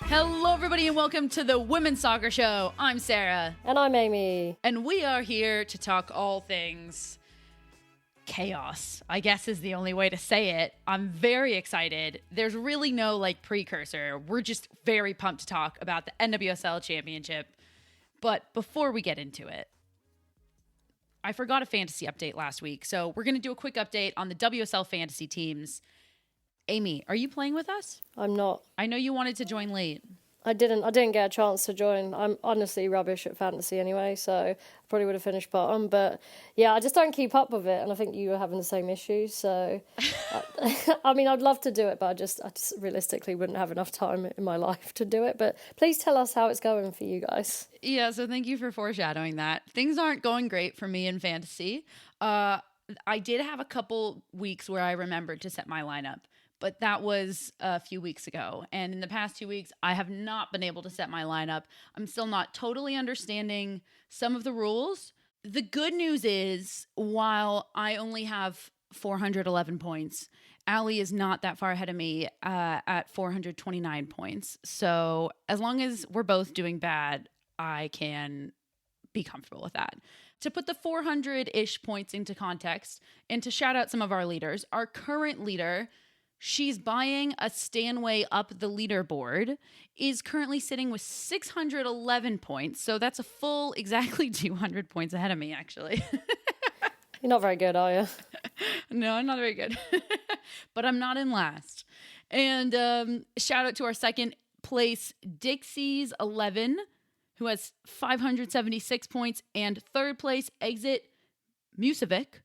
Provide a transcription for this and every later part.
Hello, everybody, and welcome to the Women's Soccer Show. I'm Sarah. And I'm Amy. And we are here to talk all things chaos, I guess is the only way to say it. I'm very excited. There's really no precursor. We're just very pumped to talk about the NWSL Championship. But before we get into it, I forgot a fantasy update last week. So we're going to do a quick update on the WSL fantasy teams. Amy, are you playing with us? I'm not. I know you wanted to join late. I didn't get a chance to join. I'm honestly rubbish at fantasy anyway, so I probably would have finished bottom. But yeah, I just don't keep up with it, and I think you were having the same issue. So, I mean, I'd love to do it, but I just realistically wouldn't have enough time in my life to do it. But please tell us how it's going for you guys. Yeah, so thank you for foreshadowing that. Things aren't going great for me in fantasy. I did have a couple weeks where I remembered to set my lineup, but that was a few weeks ago. And in the past 2 weeks, I have not been able to set my lineup. I'm still not totally understanding some of the rules. The good news is, while I only have 411 points, Ali is not that far ahead of me at 429 points. So as long as we're both doing bad, I can be comfortable with that. To put the 400-ish points into context and to shout out some of our leaders, our current leader, she's buying a Stanway up the leaderboard, is currently sitting with 611 points. So that's a full exactly 200 points ahead of me, actually. You're not very good, are you? No, I'm not very good. But I'm not in last. And shout out to our second place, Dixie's 11, who has 576 points. And third place, Exit Musevic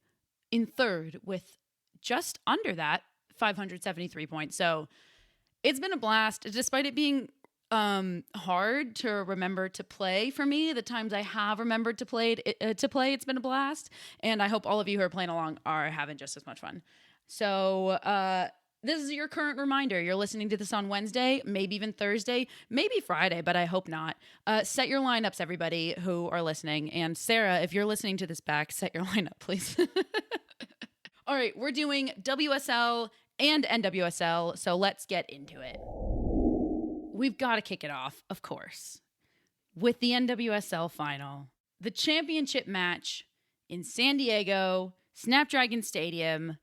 in third with just under that, 573 points. So it's been a blast, despite it being hard to remember to play for me. The times I have remembered to play, it's been a blast. And I hope all of you who are playing along are having just as much fun. So this is your current reminder. You're listening to this on Wednesday, maybe even Thursday, maybe Friday, but I hope not. Set your lineups, everybody who are listening. And Sarah, if you're listening to this back, set your lineup, please. All right, we're doing WSL and NWSL, so let's get into it. We've got to kick it off, of course, with the NWSL final. The championship match in San Diego, Snapdragon Stadium,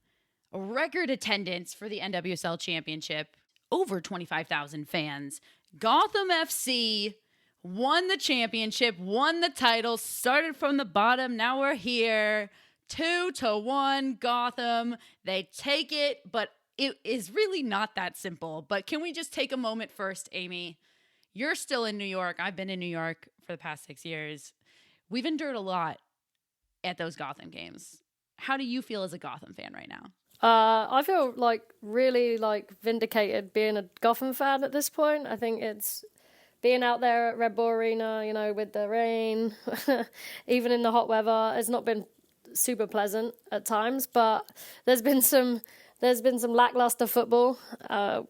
a record attendance for the NWSL championship, over 25,000 fans. Gotham FC won the championship, won the title, started from the bottom, now we're here. 2-1 Gotham. They take it, but it is really not that simple. But can we just take a moment first, Amy? You're still in New York. I've been in New York for the past 6 years. We've endured a lot at those Gotham games. How do you feel as a Gotham fan right now? I feel really vindicated being a Gotham fan at this point. I think it's being out there at Red Bull Arena, with the rain, even in the hot weather, has not been super pleasant at times, but there's been some lackluster football.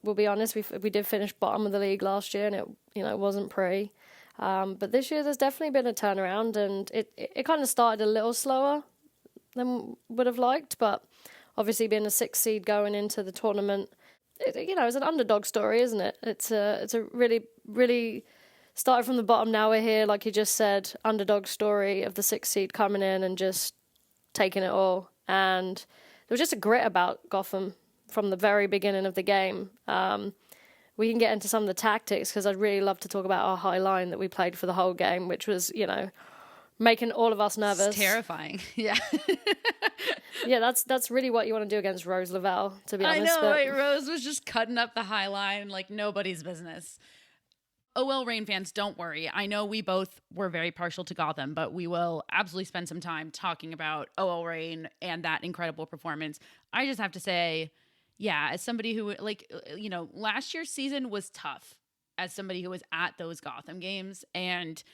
We'll be honest, we did finish bottom of the league last year, and it wasn't pretty. But this year there's definitely been a turnaround, and it kind of started a little slower than would have liked, but obviously being a 6th seed going into the tournament, it's an underdog story, isn't it? It's a really started from the bottom. Now we're here, like you just said, underdog story of the 6th seed coming in and just taking it all. And there was just a grit about Gotham from the very beginning of the game. We can get into some of the tactics, because I'd really love to talk about our high line that we played for the whole game, which was, making all of us nervous. It's terrifying. Yeah. Yeah, that's really what you want to do against Rose Lavelle, to be honest. I know, right? Rose was just cutting up the high line like nobody's business. OL Reign fans, don't worry. I know we both were very partial to Gotham, but we will absolutely spend some time talking about OL Reign and that incredible performance. I just have to say, yeah, as somebody who, last year's season was tough, as somebody who was at those Gotham games. And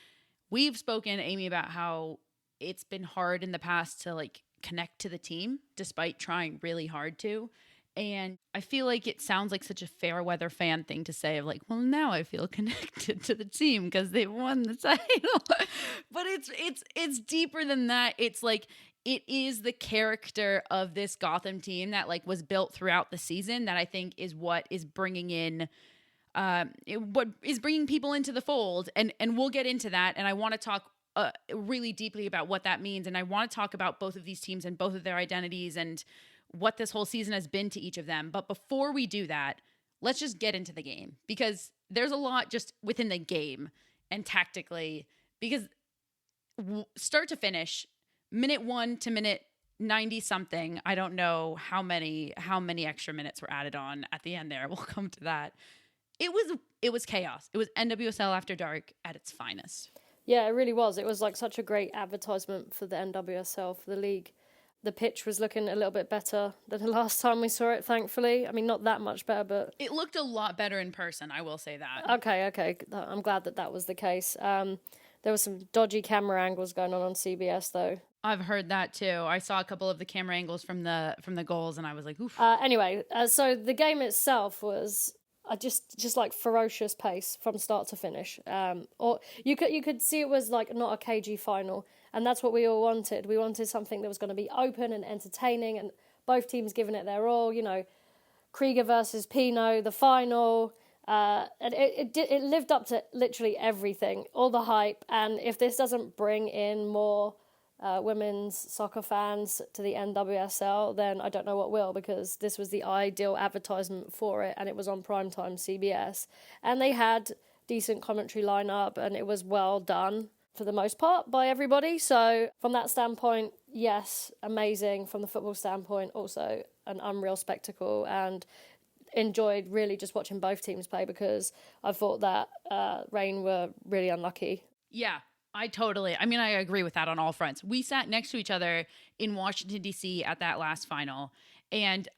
we've spoken, Amy, about how it's been hard in the past to, connect to the team, despite trying really hard to. And I feel like it sounds like such a fair weather fan thing to say of well, now I feel connected to the team because they won the title. But it's deeper than that. It's it is the character of this Gotham team that was built throughout the season that I think is what is bringing in what is bringing people into the fold. And we'll get into that. And I want to talk really deeply about what that means. And I want to talk about both of these teams and both of their identities and what this whole season has been to each of them. But before we do that, let's just get into the game, because there's a lot just within the game and tactically, because start to finish, minute 1 to minute 90 something, I don't know how many extra minutes were added on at the end there. We'll come to that. It was chaos. It was NWSL After Dark at its finest. Yeah, it really was. It was like such a great advertisement for the NWSL, for the league. The pitch was looking a little bit better than the last time we saw it, thankfully. I mean, not that much better, but... It looked a lot better in person, I will say that. Okay. I'm glad that was the case. There were some dodgy camera angles going on CBS, though. I've heard that, too. I saw a couple of the camera angles from the goals, and I was like, oof. Anyway, so the game itself was... just like ferocious pace from start to finish. Or you could see it was like not a KG final, and that's what we all wanted. We wanted something that was going to be open and entertaining, and both teams giving it their all. You know, Krieger versus Pino, the final. And it lived up to literally everything, all the hype. And if this doesn't bring in more women's soccer fans to the NWSL, then I don't know what will, because this was the ideal advertisement for it, and it was on primetime CBS, and they had decent commentary lineup, and it was well done for the most part by everybody. So from that standpoint, yes, amazing. From the football standpoint, also an unreal spectacle, and enjoyed really just watching both teams play, because I thought that Reign were really unlucky. Yeah. I agree with that on all fronts. We sat next to each other in Washington, D.C. at that last final, and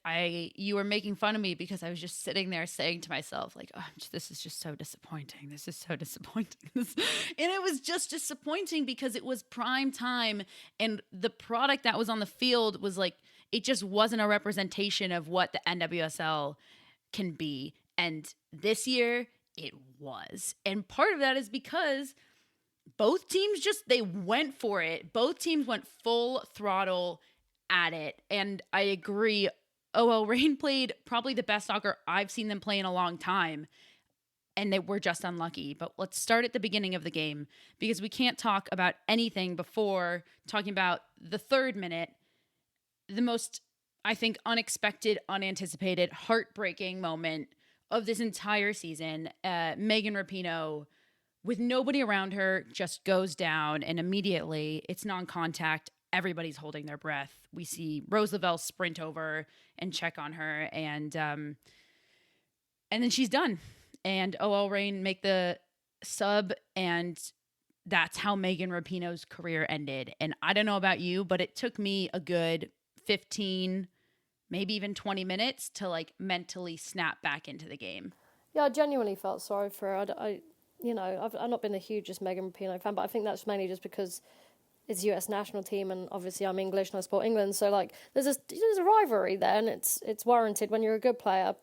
you were making fun of me because I was just sitting there saying to myself, like, oh, this is just so disappointing. This is so disappointing. And it was just disappointing because it was prime time, and the product that was on the field was like, it just wasn't a representation of what the NWSL can be. And this year, it was. And part of that is because both teams they went for it. Both teams went full throttle at it. And I agree. Reign played probably the best soccer I've seen them play in a long time. And they were just unlucky. But let's start at the beginning of the game, because we can't talk about anything before talking about the third minute. The most, I think, unexpected, unanticipated, heartbreaking moment of this entire season. Megan Rapinoe, with nobody around her, just goes down, and immediately it's non-contact. Everybody's holding their breath. We see Rose Lavelle sprint over and check on her, and then she's done. And Reign make the sub, and that's how Megan Rapinoe's career ended. And I don't know about you, but it took me a good 15, maybe even 20 minutes to like mentally snap back into the game. Yeah, I genuinely felt sorry for her. I've not been the hugest Megan Rapinoe fan, but I think that's mainly just because it's US national team, and obviously I'm English and I support England, so like there's a rivalry there, and it's warranted. When you're a good player,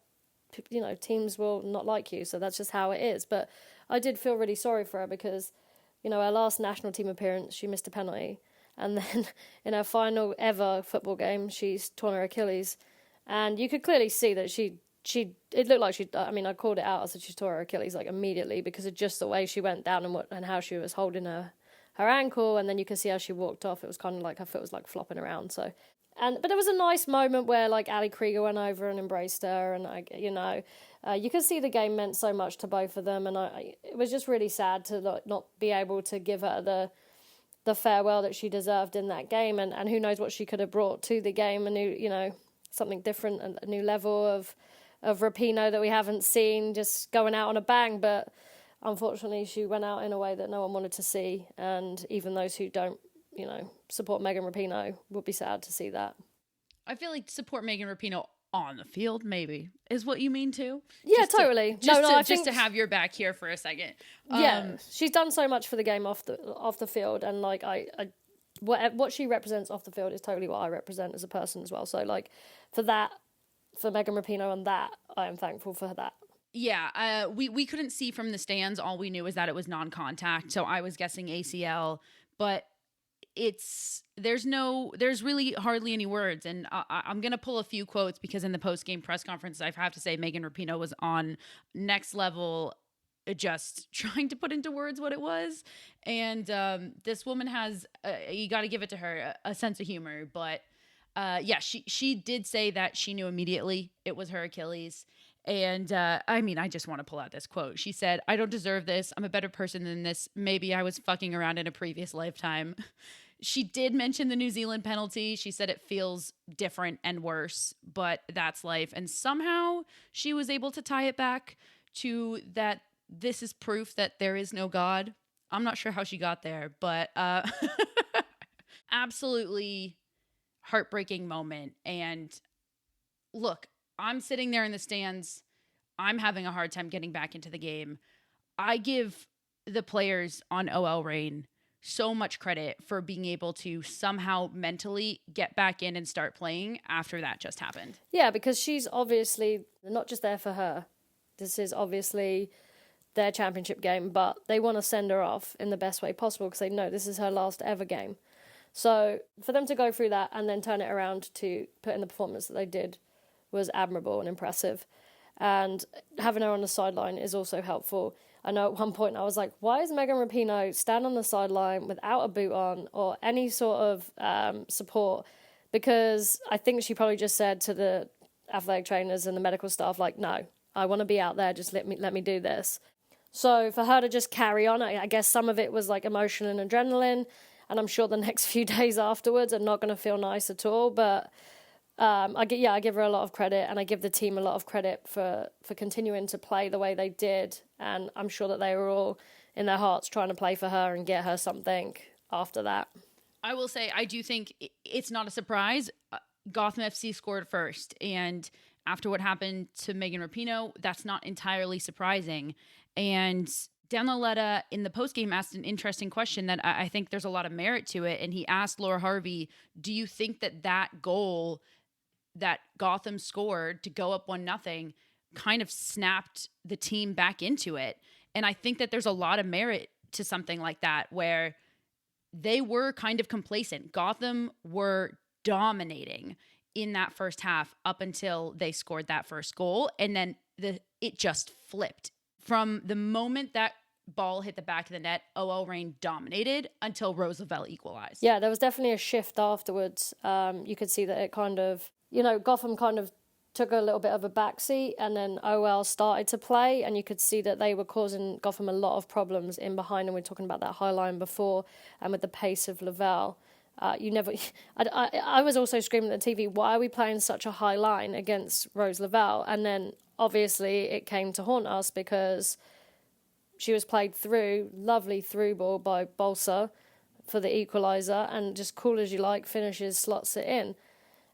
teams will not like you, so that's just how it is. But I did feel really sorry for her because, her last national team appearance, she missed a penalty, and then in her final ever football game, she's torn her Achilles, and you could clearly see that it looked like I called it out. I said she tore her Achilles like immediately because of just the way she went down and how she was holding her ankle, and then you can see how she walked off. It was kind of like her foot was like flopping around. So, but there was a nice moment where like Ali Krieger went over and embraced her, and you could see the game meant so much to both of them, and it was just really sad to not be able to give her the farewell that she deserved in that game, and who knows what she could have brought to the game, a new something different, a new level of Rapinoe that we haven't seen, just going out on a bang. But unfortunately, she went out in a way that no one wanted to see. And even those who don't, support Megan Rapinoe would be sad to see that. I feel like support Megan Rapinoe on the field, maybe, is what you mean too? Yeah, totally. I think to have your back here for a second. Yeah, she's done so much for the game off the field, and like what she represents off the field is totally what I represent as a person as well. So like for Megan Rapinoe and that, I am thankful for that. Yeah, we couldn't see from the stands. All we knew is that it was non-contact, so I was guessing ACL. But there's really hardly any words. And I'm going to pull a few quotes because in the post-game press conference, I have to say Megan Rapinoe was on next level, just trying to put into words what it was. And this woman has, you got to give it to her, a sense of humor. But yeah, she did say that she knew immediately it was her Achilles. And I just want to pull out this quote. She said, "I don't deserve this. I'm a better person than this. Maybe I was fucking around in a previous lifetime." She did mention the New Zealand penalty. She said it feels different and worse, but that's life. And somehow she was able to tie it back to that this is proof that there is no God. I'm not sure how she got there, but absolutely heartbreaking moment. And look, I'm sitting there in the stands. I'm having a hard time getting back into the game. I give the players on OL Reign so much credit for being able to somehow mentally get back in and start playing after that just happened. Yeah, because she's obviously not just there for her. This is obviously their championship game, but they want to send her off in the best way possible because they know this is her last ever game. So for them to go through that and then turn it around to put in the performance that they did was admirable and impressive. And having her on the sideline is also helpful. I know at one point I was like, why is Megan Rapinoe stand on the sideline without a boot on or any sort of support? Because I think she probably just said to the athletic trainers and the medical staff, like, no, I want to be out there, just let me do this. So for her to just carry on, I guess some of it was like emotion and adrenaline, and I'm sure the next few days afterwards are not going to feel nice at all, but I give her a lot of credit, and I give the team a lot of credit for continuing to play the way they did. And I'm sure that they were all in their hearts trying to play for her and get her something after that. I will say, I do think it's not a surprise. Gotham FC scored first. And after what happened to Megan Rapinoe, that's not entirely surprising. And Dan Lauletta in the postgame asked an interesting question that I think there's a lot of merit to it. And he asked Laura Harvey, do you think that goal that Gotham scored to go up 1-0 kind of snapped the team back into it? And I think that there's a lot of merit to something like that, where they were kind of complacent. Gotham were dominating in that first half up until they scored that first goal. And then it just flipped. From the moment that ball hit the back of the net, OL Reign dominated until Roosevelt equalized. Yeah, there was definitely a shift afterwards. You could see that it kind of, Gotham kind of took a little bit of a backseat, and then OL started to play, and you could see that they were causing Gotham a lot of problems in behind, and we were talking about that high line before, and with the pace of Lavelle. I was also screaming at the TV, why are we playing such a high line against Rose Lavelle? And then obviously it came to haunt us because she was played through, lovely through ball by Bolsa for the equaliser, and just cool as you like, finishes, slots it in.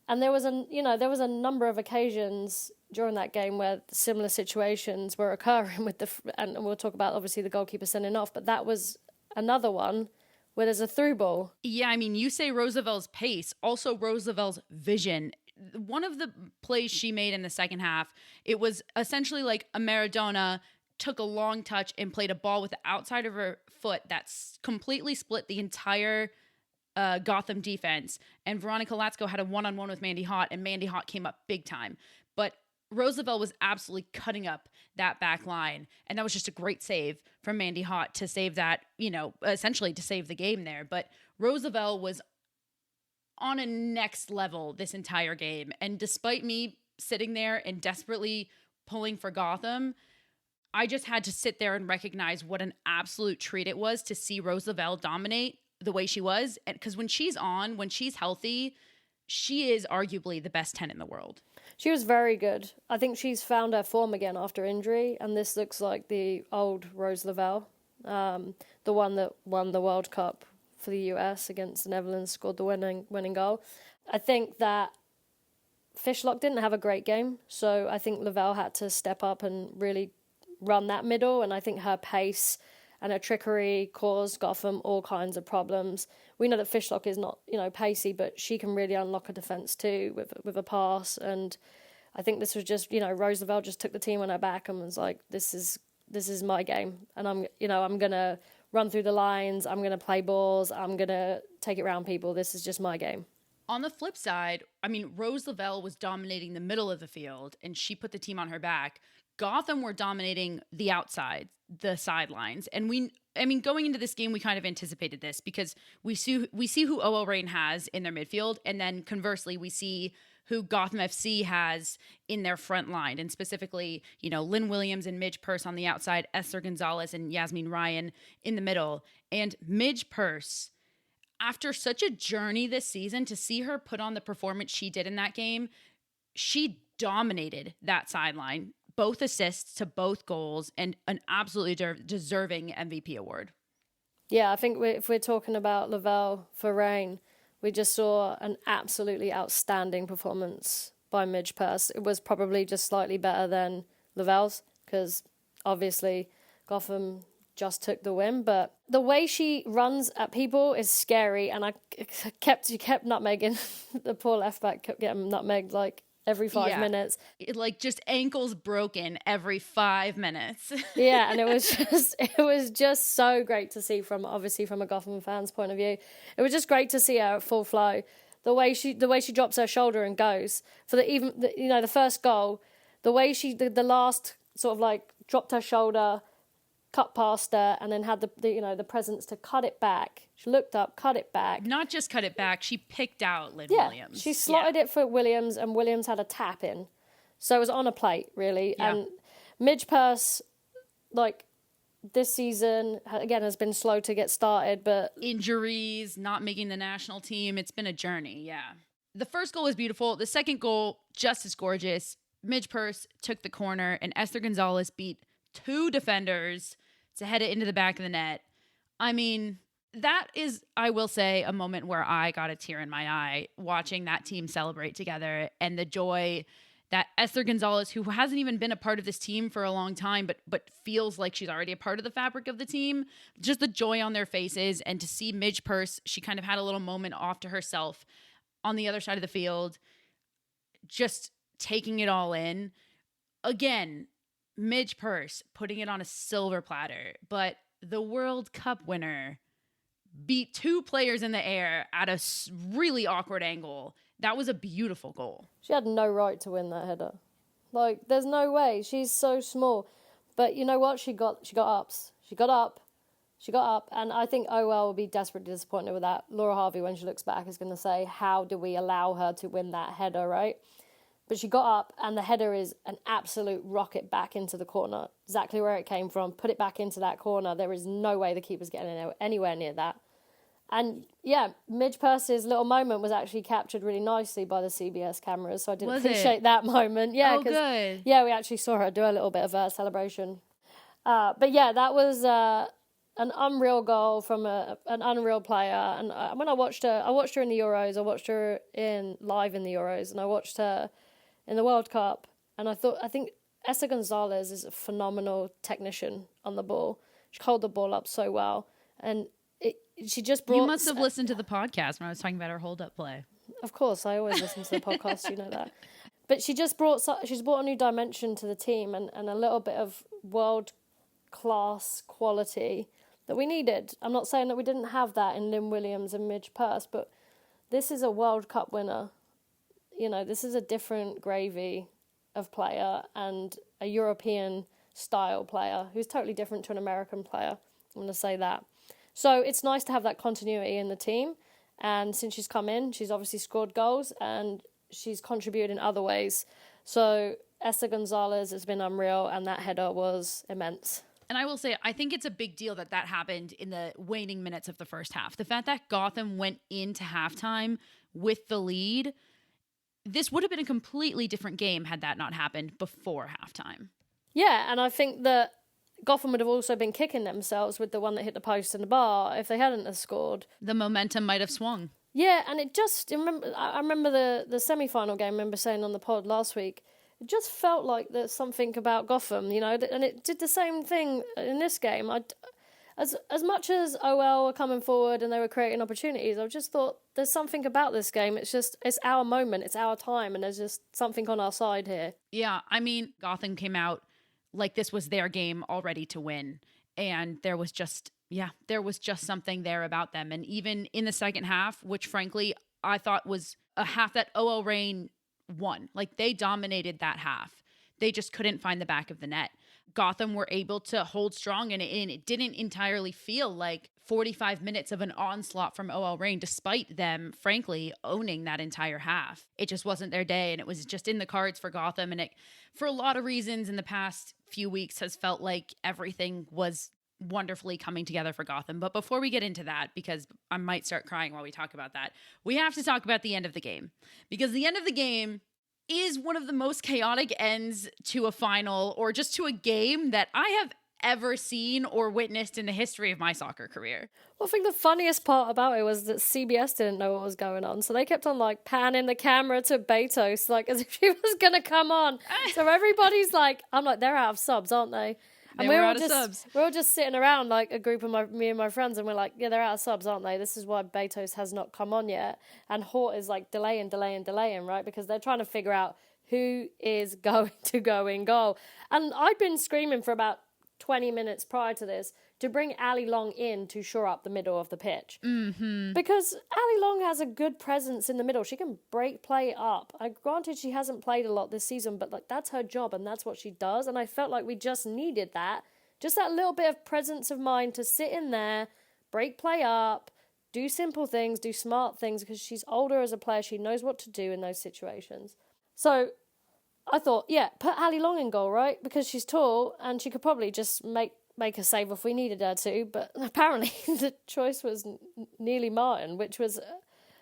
And there was a number of occasions during that game where similar situations were occurring and we'll talk about obviously the goalkeeper sending off, but that was another one where there's a through ball. Yeah, I mean, you say Roosevelt's pace, also Roosevelt's vision. One of the plays she made in the second half, it was essentially like a Maradona took a long touch and played a ball with the outside of her foot that's completely split the entire Gotham defense. And Veronica Latsko had a one-on-one with Mandy Hott, and Mandy Hott came up big time. But Roosevelt was absolutely cutting up that back line. And that was just a great save from Mandy Hott to save that, essentially to save the game there. But Roosevelt was on a next level this entire game. And despite me sitting there and desperately pulling for Gotham, I just had to sit there and recognize what an absolute treat it was to see Roosevelt dominate the way she was. Because when she's healthy, she is arguably the best 10 in the world. She was very good. I think she's found her form again after injury, and this looks like the old Rose Lavelle, the one that won the World Cup for the US against the Netherlands, scored the winning goal. I think that Fishlock didn't have a great game, so I think Lavelle had to step up and really run that middle, and I think her pace and her trickery caused Gotham all kinds of problems. We know that Fishlock is not, pacey, but she can really unlock a defence too with a pass. And I think this was just, Rose Lavelle just took the team on her back and was like, this is my game, and I'm gonna run through the lines. I'm going to play balls. I'm going to take it around people. This is just my game. On the flip side, I mean, Rose Lavelle was dominating the middle of the field, and she put the team on her back. Gotham were dominating the outside, the sidelines. And going into this game, we kind of anticipated this because we see who OL Reign has in their midfield, and then conversely, we see who Gotham FC has in their front line. And specifically, Lynn Williams and Midge Purse on the outside, Esther Gonzalez and Yasmin Ryan in the middle. And Midge Purse, after such a journey this season, to see her put on the performance she did in that game, she dominated that sideline. Both assists to both goals and an absolutely deserving MVP award. Yeah, I think if we're talking about Lavelle for Reign, we just saw an absolutely outstanding performance by Midge Purse. It was probably just slightly better than Lavelle's because obviously Gotham just took the win. But the way she runs at people is scary, and she kept nutmegging. The poor left back kept getting nutmegged every 5 minutes. Just ankles broken every 5 minutes. Yeah, and it was just so great to see from a Gotham fan's point of view. It was just great to see her at full flow. The way she drops her shoulder and goes for the first goal, the way the last sort of dropped her shoulder, cut past her, and then had the presence to cut it back. She looked up, cut it back. Not just cut it back, she picked out Lynn Williams. She slotted it for Williams, and Williams had a tap in. So it was on a plate, really. Yeah. And Midge Purse, this season, again, has been slow to get started, but... Injuries, not making the national team. It's been a journey, yeah. The first goal was beautiful. The second goal, just as gorgeous. Midge Purse took the corner, and Esther Gonzalez beat 2 defenders to head it into the back of the net. I mean, that is, I will say, a moment where I got a tear in my eye watching that team celebrate together, and the joy that Esther Gonzalez, who hasn't even been a part of this team for a long time, but feels like she's already a part of the fabric of the team, just the joy on their faces. And to see Midge Purse, she kind of had a little moment off to herself on the other side of the field, just taking it all in. Again, Midge Purse putting it on a silver platter, but the World Cup winner beat 2 players in the air at a really awkward angle. That was a beautiful goal. She had no right to win that header. There's no way. She's so small. But you know what? She got ups. She got up. And I think OL will be desperately disappointed with that. Laura Harvey, when she looks back, is going to say, how do we allow her to win that header, right? But she got up, and the header is an absolute rocket back into the corner. Exactly where it came from. Put it back into that corner. There is no way the keeper's getting anywhere near that. And yeah, Midge Purse's little moment was actually captured really nicely by the CBS cameras, so I did appreciate that moment. Yeah, good. Yeah, we actually saw her do a little bit of a celebration. But yeah, that was an unreal goal from an unreal player. And when I watched her in the Euros. I watched her live in the Euros, and I watched her in the World Cup. And I think Esther Gonzalez is a phenomenal technician on the ball. She held the ball up so well, and she just brought... You must have listened to the podcast when I was talking about her hold-up play. Of course, I always listen to the podcast, you know that. But she's brought a new dimension to the team and a little bit of world-class quality that we needed. I'm not saying that we didn't have that in Lynn Williams and Midge Purse, but this is a World Cup winner. This is a different gravy of player and a European-style player who's totally different to an American player. I'm going to say that. So it's nice to have that continuity in the team. And since she's come in, she's obviously scored goals and she's contributed in other ways. So Esther Gonzalez has been unreal, and that header was immense. And I will say, I think it's a big deal that happened in the waning minutes of the first half. The fact that Gotham went into halftime with the lead, this would have been a completely different game had that not happened before halftime. Yeah, and I think that Gotham would have also been kicking themselves with the one that hit the post and the bar if they hadn't have scored. The momentum might have swung. Yeah, and I remember the semi-final game, I remember saying on the pod last week, it just felt like there's something about Gotham, and it did the same thing in this game. As much as OL were coming forward and they were creating opportunities, I just thought there's something about this game. It's our moment, it's our time, and there's just something on our side here. Yeah, I mean, Gotham came out like this was their game already to win, and there was just Yeah, there was just something there about them. And even in the second half, which frankly I thought was a half that OL Reign won. Like they dominated that half. They just couldn't find the back of the net. Gotham were able to hold strong, and it didn't entirely feel like 45 minutes of an onslaught from OL Reign, despite them, frankly, owning that entire half. It just wasn't their day, and it was just in the cards for Gotham. And it, for a lot of reasons in the past few weeks, has felt like everything was wonderfully coming together for Gotham. But before we get into that, because I might start crying while we talk about that, we have to talk about the end of the game. Because the end of the game is one of the most chaotic ends to a final or just to a game that I have ever seen or witnessed in the history of my soccer career. Well, I think the funniest part about it was that CBS didn't know what was going on, so they kept on like panning the camera to Betos, like as if she was gonna come on. So everybody's like, I'm like, they're out of subs, aren't they? And we're all just sitting around like a group of me and my friends, and we're like, yeah, they're out of subs, aren't they? This is why Betos has not come on yet. And Hort is like delaying, right? Because they're trying to figure out who is going to go in goal. And I'd been screaming for about 20 minutes prior to this to bring Ali Long in to shore up the middle of the pitch. Mm-hmm. Because Ali Long has a good presence in the middle. She can break play up. Granted, she hasn't played a lot this season, but like that's her job and that's what she does. And I felt like we just needed that. Just that little bit of presence of mind to sit in there, break play up, do simple things, do smart things, because she's older as a player. She knows what to do in those situations. So I thought, yeah, put Ali Long in goal, right? Because she's tall and she could probably just make a save if we needed her to. But apparently the choice was Neely Martin, which was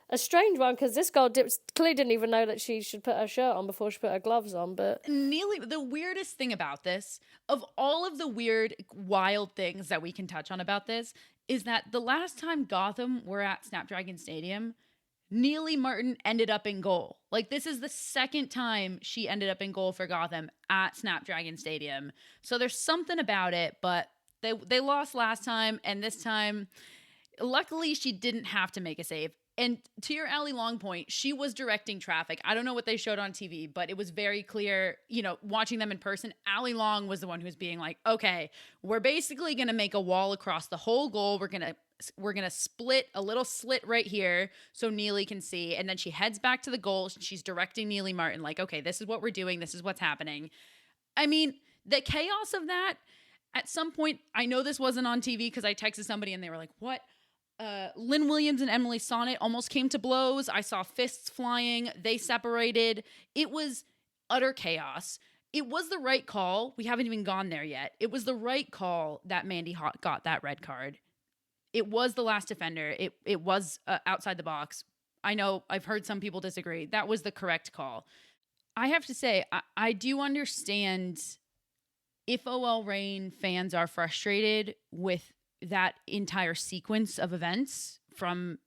a strange one because this girl clearly didn't even know that she should put her shirt on before she put her gloves on. But Neely, the weirdest thing about this, of all of the weird, wild things that we can touch on about this, is that the last time Gotham were at Snapdragon Stadium, Neely Martin ended up in goal. Like, this is the second time she ended up in goal for Gotham at Snapdragon Stadium. So there's something about it, but they lost last time, and this time, luckily, she didn't have to make a save. And to your Ali Long point, she was directing traffic. I don't know what they showed on TV, but it was very clear, you know, watching them in person, Ali Long was the one who was being like, okay, we're basically going to make a wall across the whole goal. We're going to split a little slit right here so Neely can see. And then she heads back to the goal. She's directing Neely Martin like, okay, this is what we're doing. This is what's happening. I mean, the chaos of that, at some point, I know this wasn't on TV because I texted somebody and they were like, what? Lynn Williams and Emily Sonnet almost came to blows. I saw fists flying. They separated. It was utter chaos. It was the right call. We haven't even gone there yet. It was the right call that Mandy Hott got that red card. It was the last defender. It was outside the box. I know I've heard some people disagree. That was the correct call. I have to say, I do understand if OL Reign fans are frustrated with that entire sequence of events from,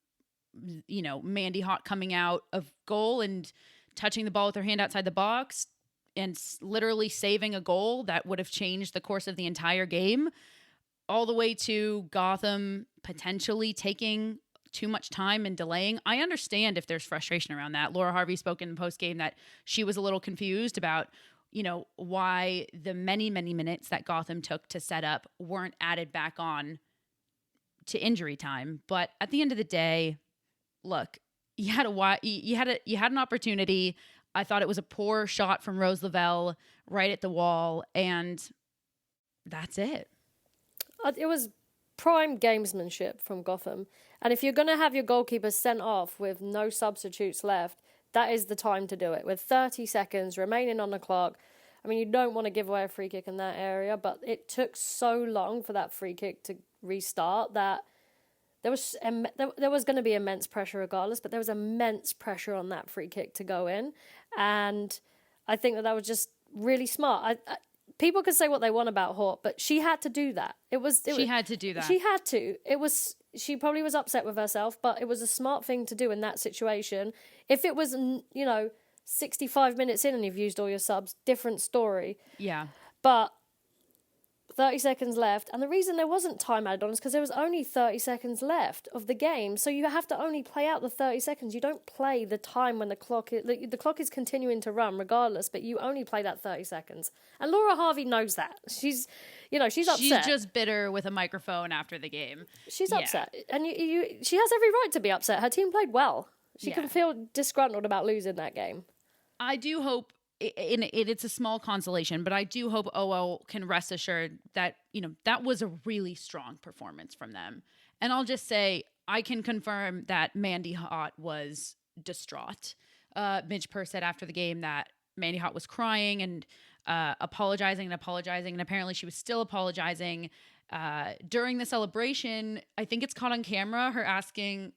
you know, Mandy Hott coming out of goal and touching the ball with her hand outside the box and literally saving a goal that would have changed the course of the entire game, all the way to Gotham potentially taking too much time and delaying. I understand if there's frustration around that. Laura Harvey spoke in the postgame that she was a little confused about, you know, why the many, many minutes that Gotham took to set up weren't added back on to injury time. But at the end of the day, look, you had an opportunity. I thought it was a poor shot from Rose Lavelle right at the wall, and that's it. It was prime gamesmanship from Gotham. And if you're going to have your goalkeeper sent off with no substitutes left, that is the time to do it. With 30 seconds remaining on the clock, I mean, you don't want to give away a free kick in that area, but it took so long for that free kick to restart that there was going to be immense pressure regardless, but there was immense pressure on that free kick to go in. And I think that was just really smart. People could say what they want about Hort, but she had to do that. She had to do that. She had to. She probably was upset with herself, but it was a smart thing to do in that situation. If it was, 65 minutes in and you've used all your subs, different story. Yeah. But 30 seconds left. And the reason there wasn't time added on is because there was only 30 seconds left of the game. So you have to only play out the 30 seconds. You don't play the time when the clock is continuing to run regardless, but you only play that 30 seconds. And Laura Harvey knows that. She's upset. She's just bitter with a microphone after the game. She's upset. And she has every right to be upset. Her team played well. She can feel disgruntled about losing that game. I do hope it's a small consolation, but I do hope OL can rest assured that, that was a really strong performance from them. And I'll just say, I can confirm that Mandy Hott was distraught. Midge Purr said after the game that Mandy Hott was crying and apologizing, and apparently she was still apologizing. During the celebration, I think it's caught on camera, her asking,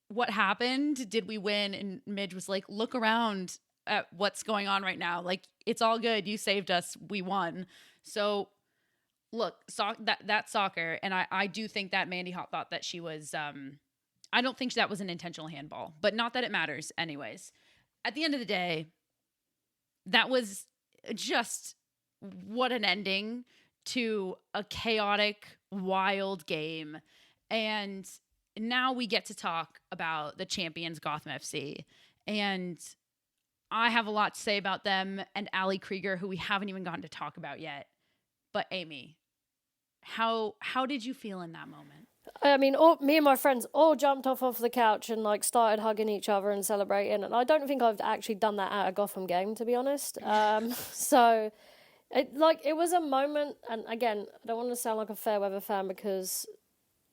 what happened? Did we win? And Midge was like, look around at what's going on right now. Like, it's all good. You saved us. We won. So look, that's soccer. And I do think that Mandy Hott thought that she was, I don't think that was an intentional handball, but not that it matters anyways. At the end of the day, that was just what an ending to a chaotic, wild game. And now we get to talk about the champions, Gotham FC. And I have a lot to say about them and Ali Krieger, who we haven't even gotten to talk about yet. But Amy, how did you feel in that moment? I mean, me and my friends all jumped off the couch and started hugging each other and celebrating. And I don't think I've actually done that at a Gotham game, to be honest. So it was a moment. And again, I don't want to sound like a fair weather fan because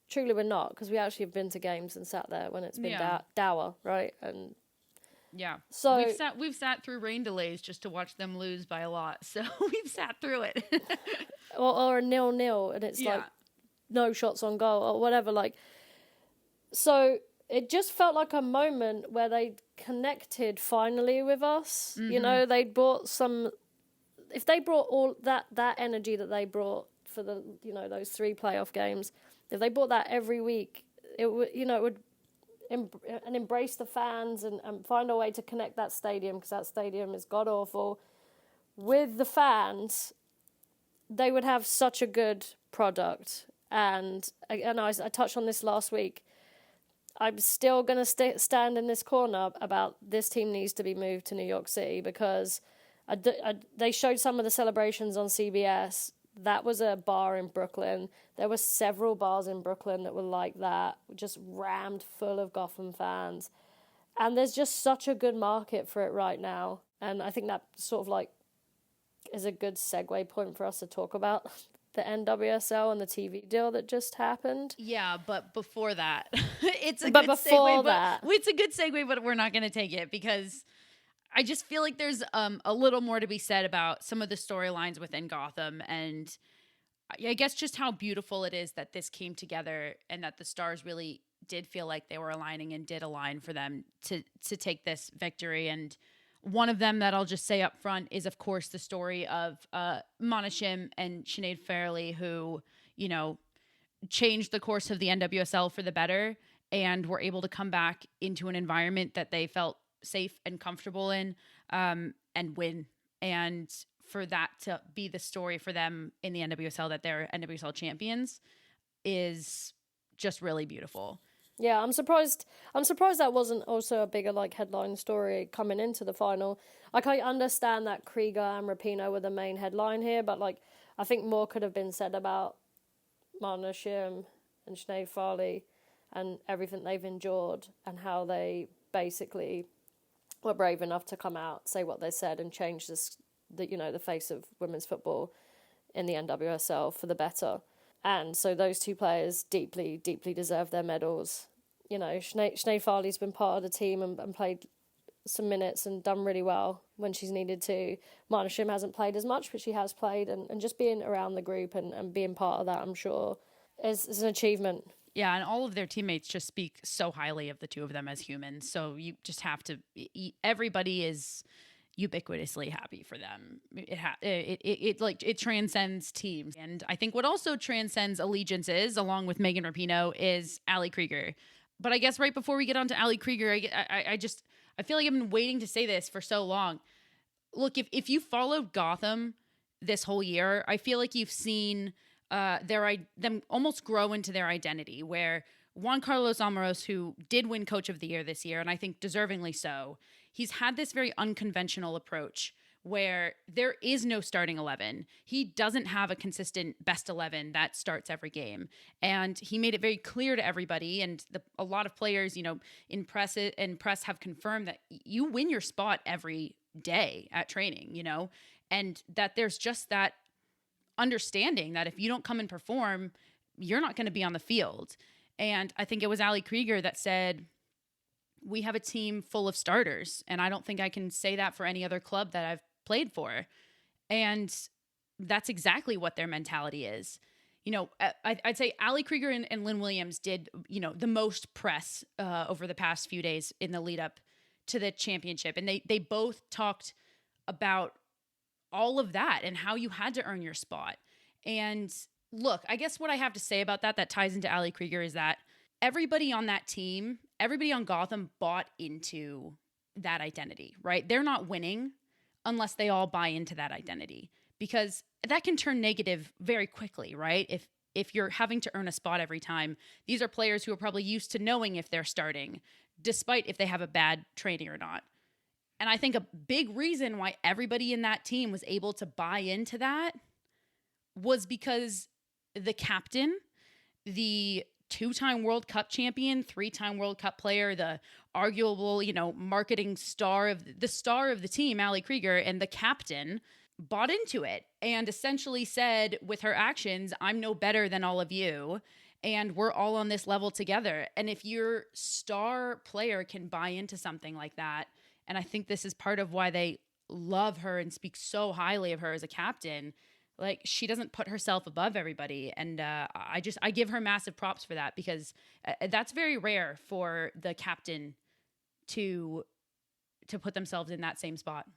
truly we're not, because we actually have been to games and sat there when it's been dour, right? And yeah. So we've sat through rain delays just to watch them lose by a lot. So we've sat through it. or a 0-0 and it's no shots on goal or whatever. So it just felt like a moment where they connected finally with us. Mm-hmm. They brought if they brought all that energy that they brought for the, those 3 playoff games, if they brought that every week, it would and embrace the fans and find a way to connect that stadium, because that stadium is god-awful, with the fans, they would have such a good product. And I touched on this last week. I'm still going to stand in this corner about this team needs to be moved to New York City, because they showed some of the celebrations on CBS. That was a bar in Brooklyn. There were several bars in Brooklyn that were like that, just rammed full of Gotham fans. And there's just such a good market for it right now. And I think that sort of is a good segue point for us to talk about the NWSL and the TV deal that just happened. Yeah, but before that, it's a good segue, but we're not going to take it, because I just feel like there's a little more to be said about some of the storylines within Gotham, and I guess just how beautiful it is that this came together and that the stars really did feel like they were aligning and did align for them to take this victory. And one of them that I'll just say up front is, of course, the story of Mana Shim and Sinead Farrelly, who, changed the course of the NWSL for the better and were able to come back into an environment that they felt safe and comfortable in, and win. And for that to be the story for them in the NWSL, that they're NWSL champions, is just really beautiful. Yeah, I'm surprised that wasn't also a bigger headline story coming into the final. I understand that Krieger and Rapinoe were the main headline here, but I think more could have been said about Mana Shim and Sinead Farrelly and everything they've endured, and how they basically were brave enough to come out, say what they said, and change the face of women's football in the NWSL for the better. And so those 2 players deeply, deeply deserve their medals. Sinead Farley's been part of the team and played some minutes and done really well when she's needed to. Mana Shim hasn't played as much, but she has played, and just being around the group and being part of that, I'm sure, is an achievement. Yeah, and all of their teammates just speak so highly of the 2 of them as humans. So you just have to. Everybody is ubiquitously happy for them. It transcends teams, and I think what also transcends allegiances, along with Megan Rapinoe, is Ali Krieger. But I guess right before we get on to Ali Krieger, I feel like I've been waiting to say this for so long. Look, if you followed Gotham this whole year, I feel like you've seen them almost grow into their identity, where Juan Carlos Amaros, who did win Coach of the Year this year, and I think deservingly so, he's had this very unconventional approach where there is no starting 11. He doesn't have a consistent best 11 that starts every game. And he made it very clear to everybody, and a lot of players, in press have confirmed that you win your spot every day at training, and that there's just that understanding that if you don't come and perform, you're not going to be on the field. And I think it was Ali Krieger that said, we have a team full of starters. And I don't think I can say that for any other club that I've played for. And that's exactly what their mentality is. I'd say Ali Krieger and Lynn Williams did, the most press over the past few days in the lead up to the championship. And they both talked about all of that and how you had to earn your spot. And look, I guess what I have to say about that ties into Ali Krieger is that everybody on that team, everybody on Gotham bought into that identity, right? They're not winning unless they all buy into that identity, because that can turn negative very quickly, right? If you're having to earn a spot every time, these are players who are probably used to knowing if they're starting, despite if they have a bad training or not. And I think a big reason why everybody in that team was able to buy into that was because the captain, the 2-time World Cup champion, 3-time World Cup player, the arguable, marketing star of the team, Ali Krieger, and the captain bought into it and essentially said with her actions, I'm no better than all of you, and we're all on this level together. And if your star player can buy into something like that, and I think this is part of why they love her and speak so highly of her as a captain, like, she doesn't put herself above everybody. And I give her massive props for that, because that's very rare for the captain to put themselves in that same spot.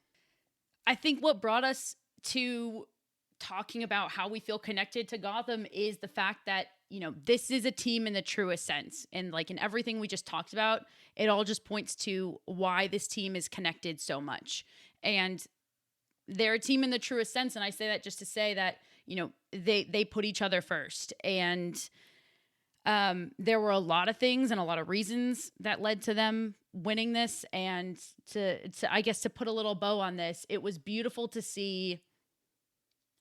I think what brought us to talking about how we feel connected to Gotham is the fact that, this is a team in the truest sense. And like in everything we just talked about, it all just points to why this team is connected so much. And they're a team in the truest sense. And I say that just to say that, they put each other first. And there were a lot of things and a lot of reasons that led to them winning this. And to I guess, to put a little bow on this, it was beautiful to see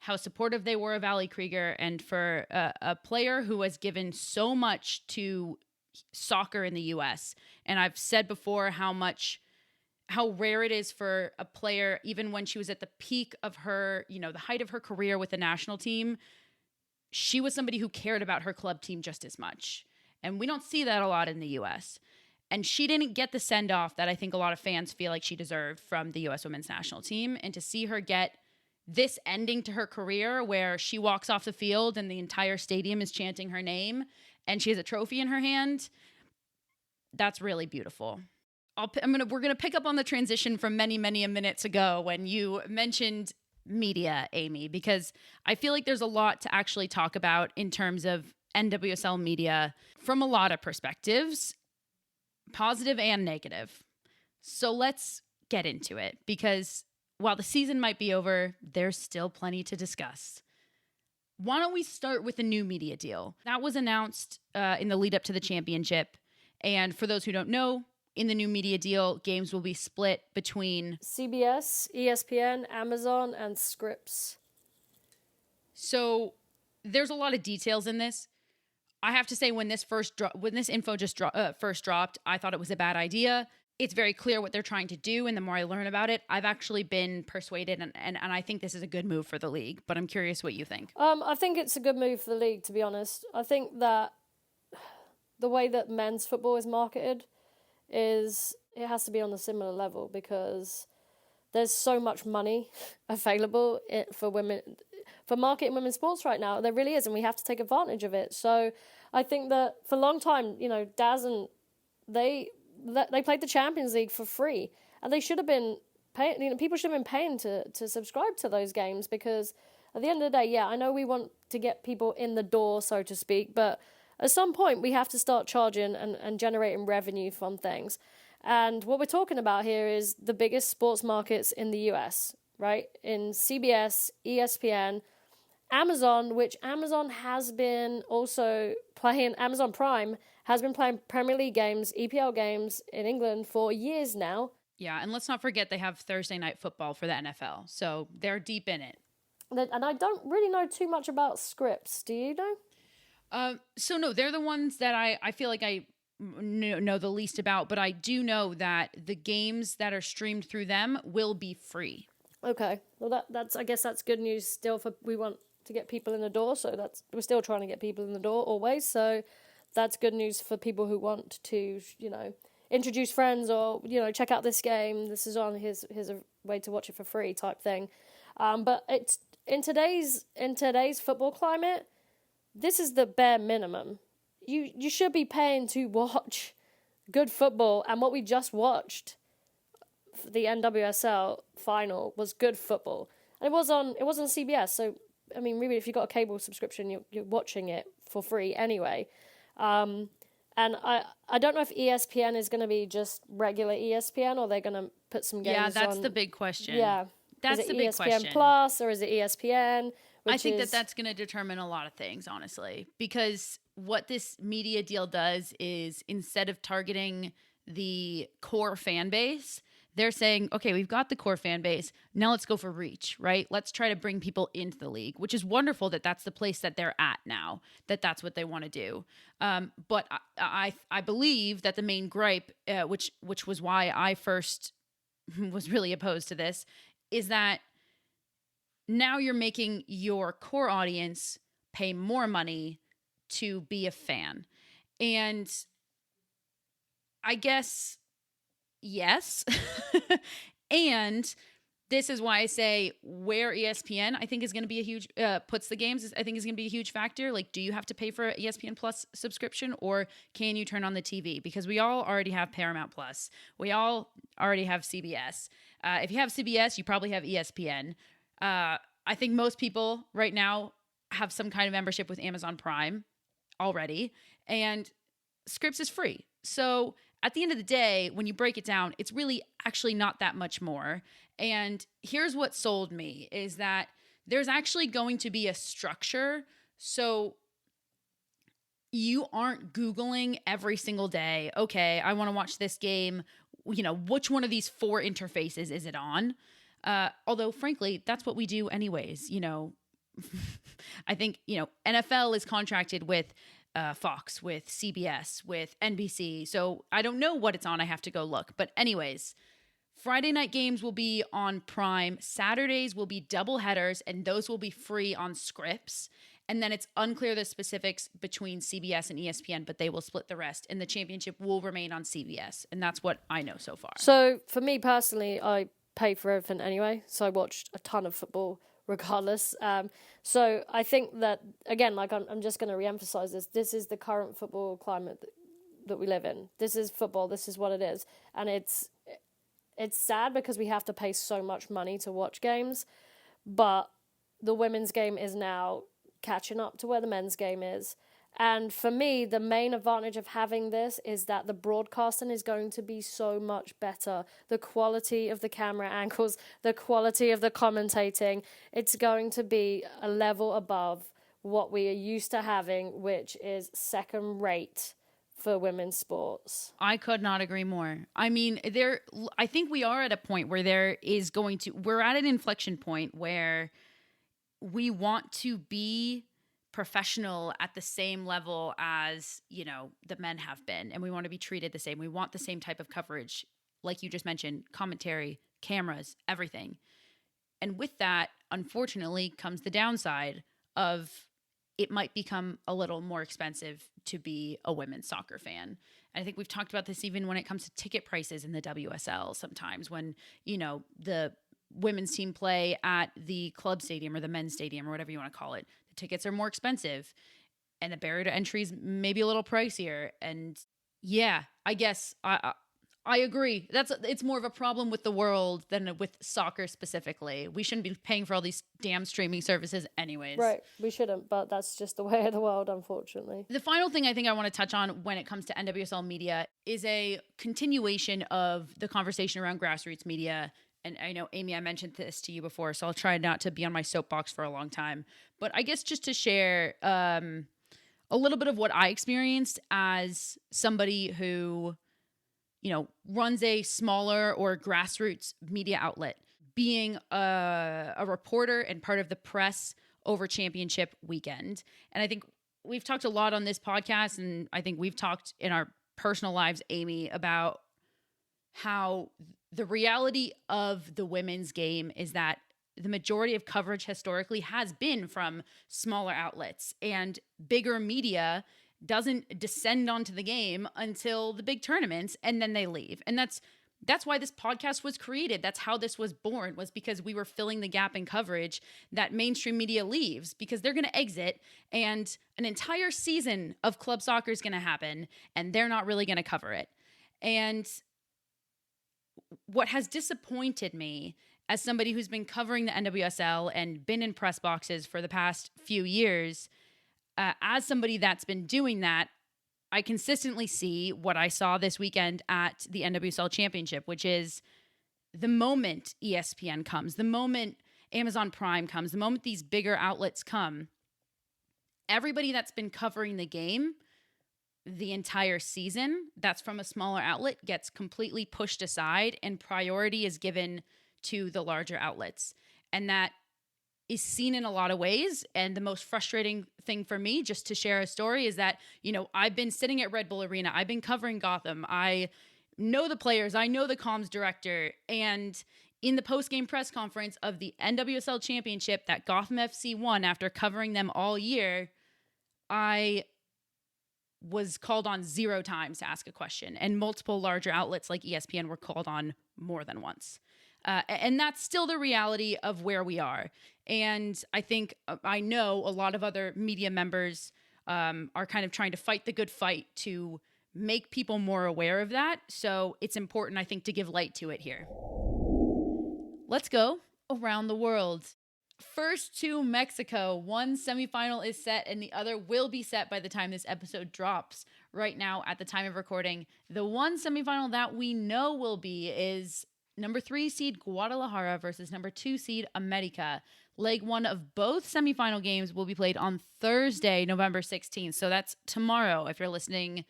how supportive they were of Ali Krieger, and for a player who has given so much to soccer in the U.S. And I've said before how rare it is for a player, even when she was at the peak of her, the height of her career with the national team, she was somebody who cared about her club team just as much. And we don't see that a lot in the U.S. And she didn't get the send-off that I think a lot of fans feel like she deserved from the U.S. women's national team. And to see her get this ending to her career where she walks off the field and the entire stadium is chanting her name and she has a trophy in her hand, that's really beautiful. We're gonna pick up on the transition from many minutes ago when you mentioned media, Amy, because I feel like there's a lot to actually talk about in terms of NWSL media from a lot of perspectives, positive and negative. So let's get into it, because while the season might be over, there's still plenty to discuss. Why don't we start with the new media deal? That was announced in the lead up to the championship. And for those who don't know, in the new media deal, games will be split between CBS, ESPN, Amazon, and Scripps. So there's a lot of details in this. I have to say, when this info first dropped, I thought it was a bad idea. It's very clear what they're trying to do, and the more I learn about it, I've actually been persuaded, and I think this is a good move for the league, but I'm curious what you think. I think it's a good move for the league, to be honest. I think that the way that men's football is marketed is it has to be on a similar level, because there's so much money available for women, for marketing women's sports right now. There really is, and we have to take advantage of it. So I think that for a long time, Daz and they played the Champions League for free, and they should have been paying. People should have been paying to subscribe to those games, because at the end of the day, yeah, I know we want to get people in the door, so to speak, but at some point we have to start charging and generating revenue from things. And what we're talking about here is the biggest sports markets in the US, right? In CBS, ESPN, Amazon, which Amazon has been also playing, Amazon Prime has been playing Premier League games, EPL games in England for years now. Yeah, and let's not forget they have Thursday night football for the NFL, so they're deep in it. And I don't really know too much about Scripps. Do you know? So no, they're the ones that I feel like I know the least about, but I do know that the games that are streamed through them will be free. Okay, well that's I guess that's good news still for we want to get people in the door, so we're still trying to get people in the door always. So that's good news for people who want to, introduce friends or, check out this game. This is on, here's a way to watch it for free type thing. But it's in today's football climate, this is the bare minimum. You should be paying to watch good football, and what we just watched, the NWSL final, was good football. And it was on CBS, so I mean, really, if you've got a cable subscription, you're watching it for free anyway. And I don't know if ESPN is going to be just regular ESPN, or they're going to put some games on. Yeah, that's the big question. Yeah. That's the big question. Is it ESPN Plus, or is it ESPN? I think that's going to determine a lot of things, honestly, because what this media deal does is, instead of targeting the core fan base, they're saying, okay, we've got the core fan base. Now let's go for reach, right? Let's try to bring people into the league, which is wonderful that that's the place that they're at now, that's what they want to do. But I believe that the main gripe, which was why I first was really opposed to this, is that now you're making your core audience pay more money to be a fan. And I guess, yes. And this is why I say where ESPN, I think, is going to be a huge, puts the games, I think is going to be a huge factor. Like, do you have to pay for an ESPN Plus subscription, or can you turn on the TV? Because we all already have Paramount Plus. We all already have CBS. If you have CBS, you probably have ESPN. I think most people right now have some kind of membership with Amazon Prime already, and Scripps is free. So at the end of the day, when you break it down, it's really actually not that much more. And here's what sold me, is that there's actually going to be a structure. So you aren't Googling every single day, okay, I want to watch this game, which one of these 4 interfaces is it on? Although, frankly, that's what we do anyways. I think, NFL is contracted with Fox, with CBS, with NBC. So I don't know what it's on. I have to go look. But anyways, Friday night games will be on Prime. Saturdays will be double headers, and those will be free on Scripps. And then it's unclear the specifics between CBS and ESPN, but they will split the rest. And the championship will remain on CBS. And that's what I know so far. So for me personally, I pay for everything anyway. So I watched a ton of football regardless. So I think that, again, like I'm just going to reemphasize this. This is the current football climate that we live in. This is football. This is what it is. And it's sad because we have to pay so much money to watch games. But the women's game is now catching up to where the men's game is. And for me, the main advantage of having this is that the broadcasting is going to be so much better. The quality of the camera angles, the quality of the commentating, it's going to be a level above what we are used to having, which is second rate for women's sports. I could not agree more. I mean, I think we are at a point where we're at an inflection point where we want to be professional at the same level as, the men have been, and we want to be treated the same. We want the same type of coverage, like you just mentioned, commentary, cameras, everything. And with that, unfortunately, comes the downside of it might become a little more expensive to be a women's soccer fan. And I think we've talked about this even when it comes to ticket prices in the WSL sometimes, when, the women's team play at the club stadium or the men's stadium or whatever you want to call it. The tickets are more expensive, and the barrier to entry is maybe a little pricier. And yeah, I guess I agree. It's more of a problem with the world than with soccer specifically. We shouldn't be paying for all these damn streaming services anyways. Right, we shouldn't, but that's just the way of the world, unfortunately. The final thing I think I want to touch on when it comes to NWSL media is a continuation of the conversation around grassroots media and I know, Amy, I mentioned this to you before, so I'll try not to be on my soapbox for a long time. But I guess just to share a little bit of what I experienced as somebody who, runs a smaller or grassroots media outlet, being a reporter and part of the press over championship weekend. And I think we've talked a lot on this podcast, and I think we've talked in our personal lives, Amy, about how the reality of the women's game is that the majority of coverage historically has been from smaller outlets, and bigger media doesn't descend onto the game until the big tournaments, and then they leave. And that's why this podcast was created. That's how this was born, was because we were filling the gap in coverage that mainstream media leaves, because they're going to exit and an entire season of club soccer is going to happen and they're not really going to cover it. And what has disappointed me as somebody who's been covering the NWSL and been in press boxes for the past few years, as somebody that's been doing that, I consistently see what I saw this weekend at the NWSL Championship, which is the moment ESPN comes, the moment Amazon Prime comes, the moment these bigger outlets come, everybody that's been covering the game the entire season that's from a smaller outlet gets completely pushed aside, and priority is given to the larger outlets. And that is seen in a lot of ways. And the most frustrating thing for me, just to share a story, is that, I've been sitting at Red Bull Arena. I've been covering Gotham. I know the players. I know the comms director. And in the post-game press conference of the NWSL Championship that Gotham FC won after covering them all year, I was called on 0 times to ask a question. And multiple larger outlets like ESPN were called on more than once. And that's still the reality of where we are. And I know a lot of other media members are kind of trying to fight the good fight to make people more aware of that. So it's important, I think, to give light to it here. Let's go around the world. First to Mexico. One semifinal is set and the other will be set by the time this episode drops. Right now, at the time of recording, the one semifinal that we know will be is number 3 seed Guadalajara versus number 2 seed America. Leg 1 of both semifinal games will be played on Thursday, November 16th. So that's tomorrow if you're listening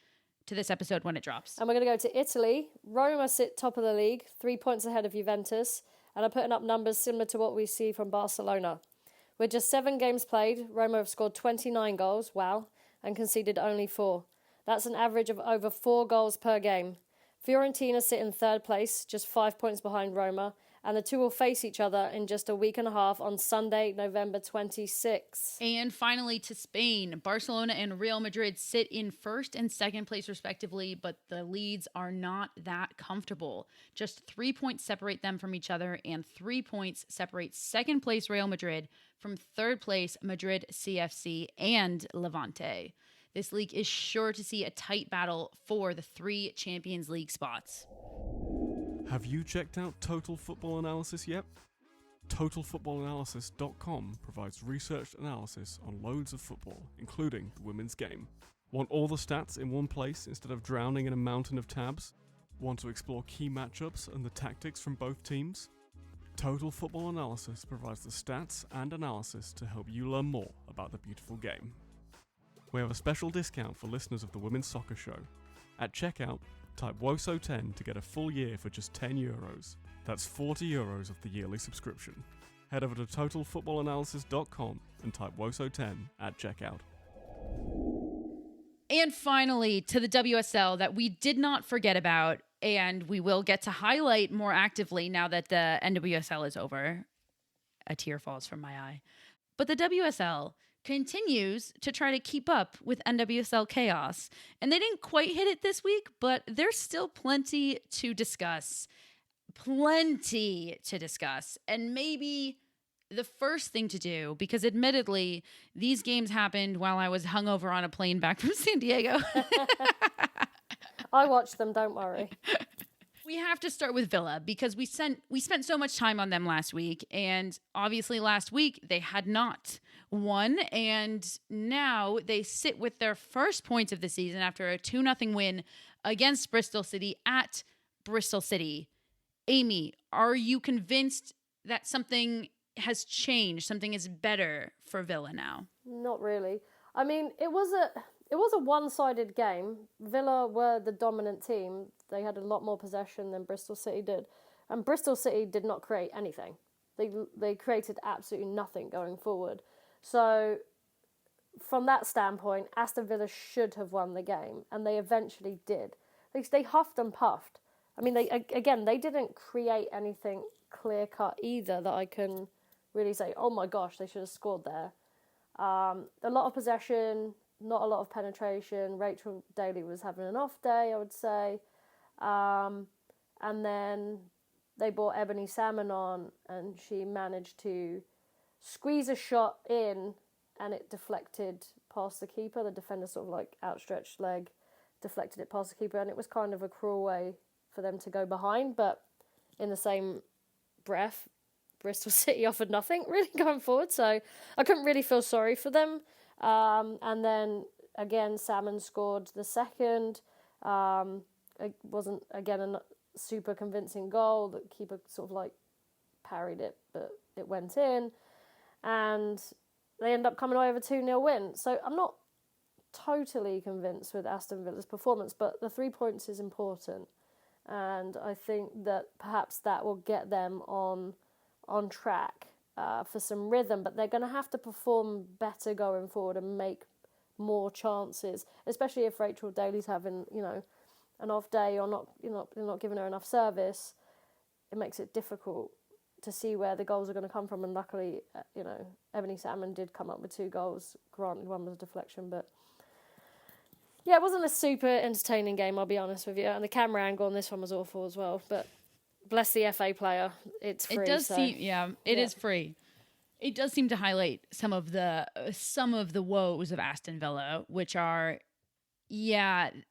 to this episode when it drops. And we're going to go to Italy. Roma sit top of the league, 3 points ahead of Juventus, and are putting up numbers similar to what we see from Barcelona. With just 7 games played, Roma have scored 29 goals, wow, and conceded only 4. That's an average of over 4 goals per game. Fiorentina sit in 3rd place, just 5 points behind Roma, and the two will face each other in just a week and a half on Sunday, November 26th. And finally to Spain. Barcelona and Real Madrid sit in 1st and 2nd place respectively, but the leads are not that comfortable. Just 3 points separate them from each other, and 3 points separate 2nd place Real Madrid from 3rd place Madrid CFC and Levante. This league is sure to see a tight battle for the 3 Champions League spots. Have you checked out Total Football Analysis yet? TotalFootballAnalysis.com provides researched analysis on loads of football, including the women's game. Want all the stats in one place instead of drowning in a mountain of tabs? Want to explore key matchups and the tactics from both teams? Total Football Analysis provides the stats and analysis to help you learn more about the beautiful game. We have a special discount for listeners of the Women's Soccer Show. At checkout, type WOSO10 to get a full year for just €10. That's €40 of the yearly subscription. Head over to TotalFootballAnalysis.com and type WOSO10 at checkout. And finally, to the WSL that we did not forget about, and we will get to highlight more actively now that the NWSL is over. A tear falls from my eye. But the WSL continues to try to keep up with NWSL chaos. And they didn't quite hit it this week, but there's still plenty to discuss. And maybe the first thing to do, because admittedly, these games happened while I was hungover on a plane back from San Diego. I watched them, don't worry. We have to start with Villa because we spent so much time on them last week, and obviously last week they had not won, and now they sit with their first points of the season after a 2-0 win against Bristol City at Bristol City. Amy, are you convinced that something has changed, something is better for Villa now? Not really. I mean, it was a one-sided game. Villa were the dominant team. They had a lot more possession than Bristol City did, and Bristol City did not create anything. They created absolutely nothing going forward. So, from that standpoint, Aston Villa should have won the game, and they eventually did. They huffed and puffed. I mean, they didn't create anything clear-cut either that I can really say, oh my gosh, they should have scored there. A lot of possession, not a lot of penetration. Rachel Daly was having an off day, I would say. And then they brought Ebony Salmon on, and she managed to squeeze a shot in, and it deflected past the keeper. The defender sort of like outstretched leg deflected it past the keeper, and it was kind of a cruel way for them to go behind. But in the same breath, Bristol City offered nothing really going forward, so I couldn't really feel sorry for them. And then again, Salmon scored the second. It wasn't again a super convincing goal. The keeper sort of like parried it, but it went in, and they end up coming away with a 2-0 win. So I'm not totally convinced with Aston Villa's performance, but the 3 points is important, and I think that perhaps that will get them on track for some rhythm, but they're going to have to perform better going forward and make more chances, especially if Rachel Daly's having, an off day or you're not giving her enough service. It makes it difficult to see where the goals are going to come from, and luckily, Ebony Salmon did come up with 2 goals. Granted, one was a deflection, but yeah, it wasn't a super entertaining game, I'll be honest with you, and the camera angle on this one was awful as well, but bless the FA player. It's free. It does seem, it is free. It does seem to highlight some of the woes of Aston Villa, which are, and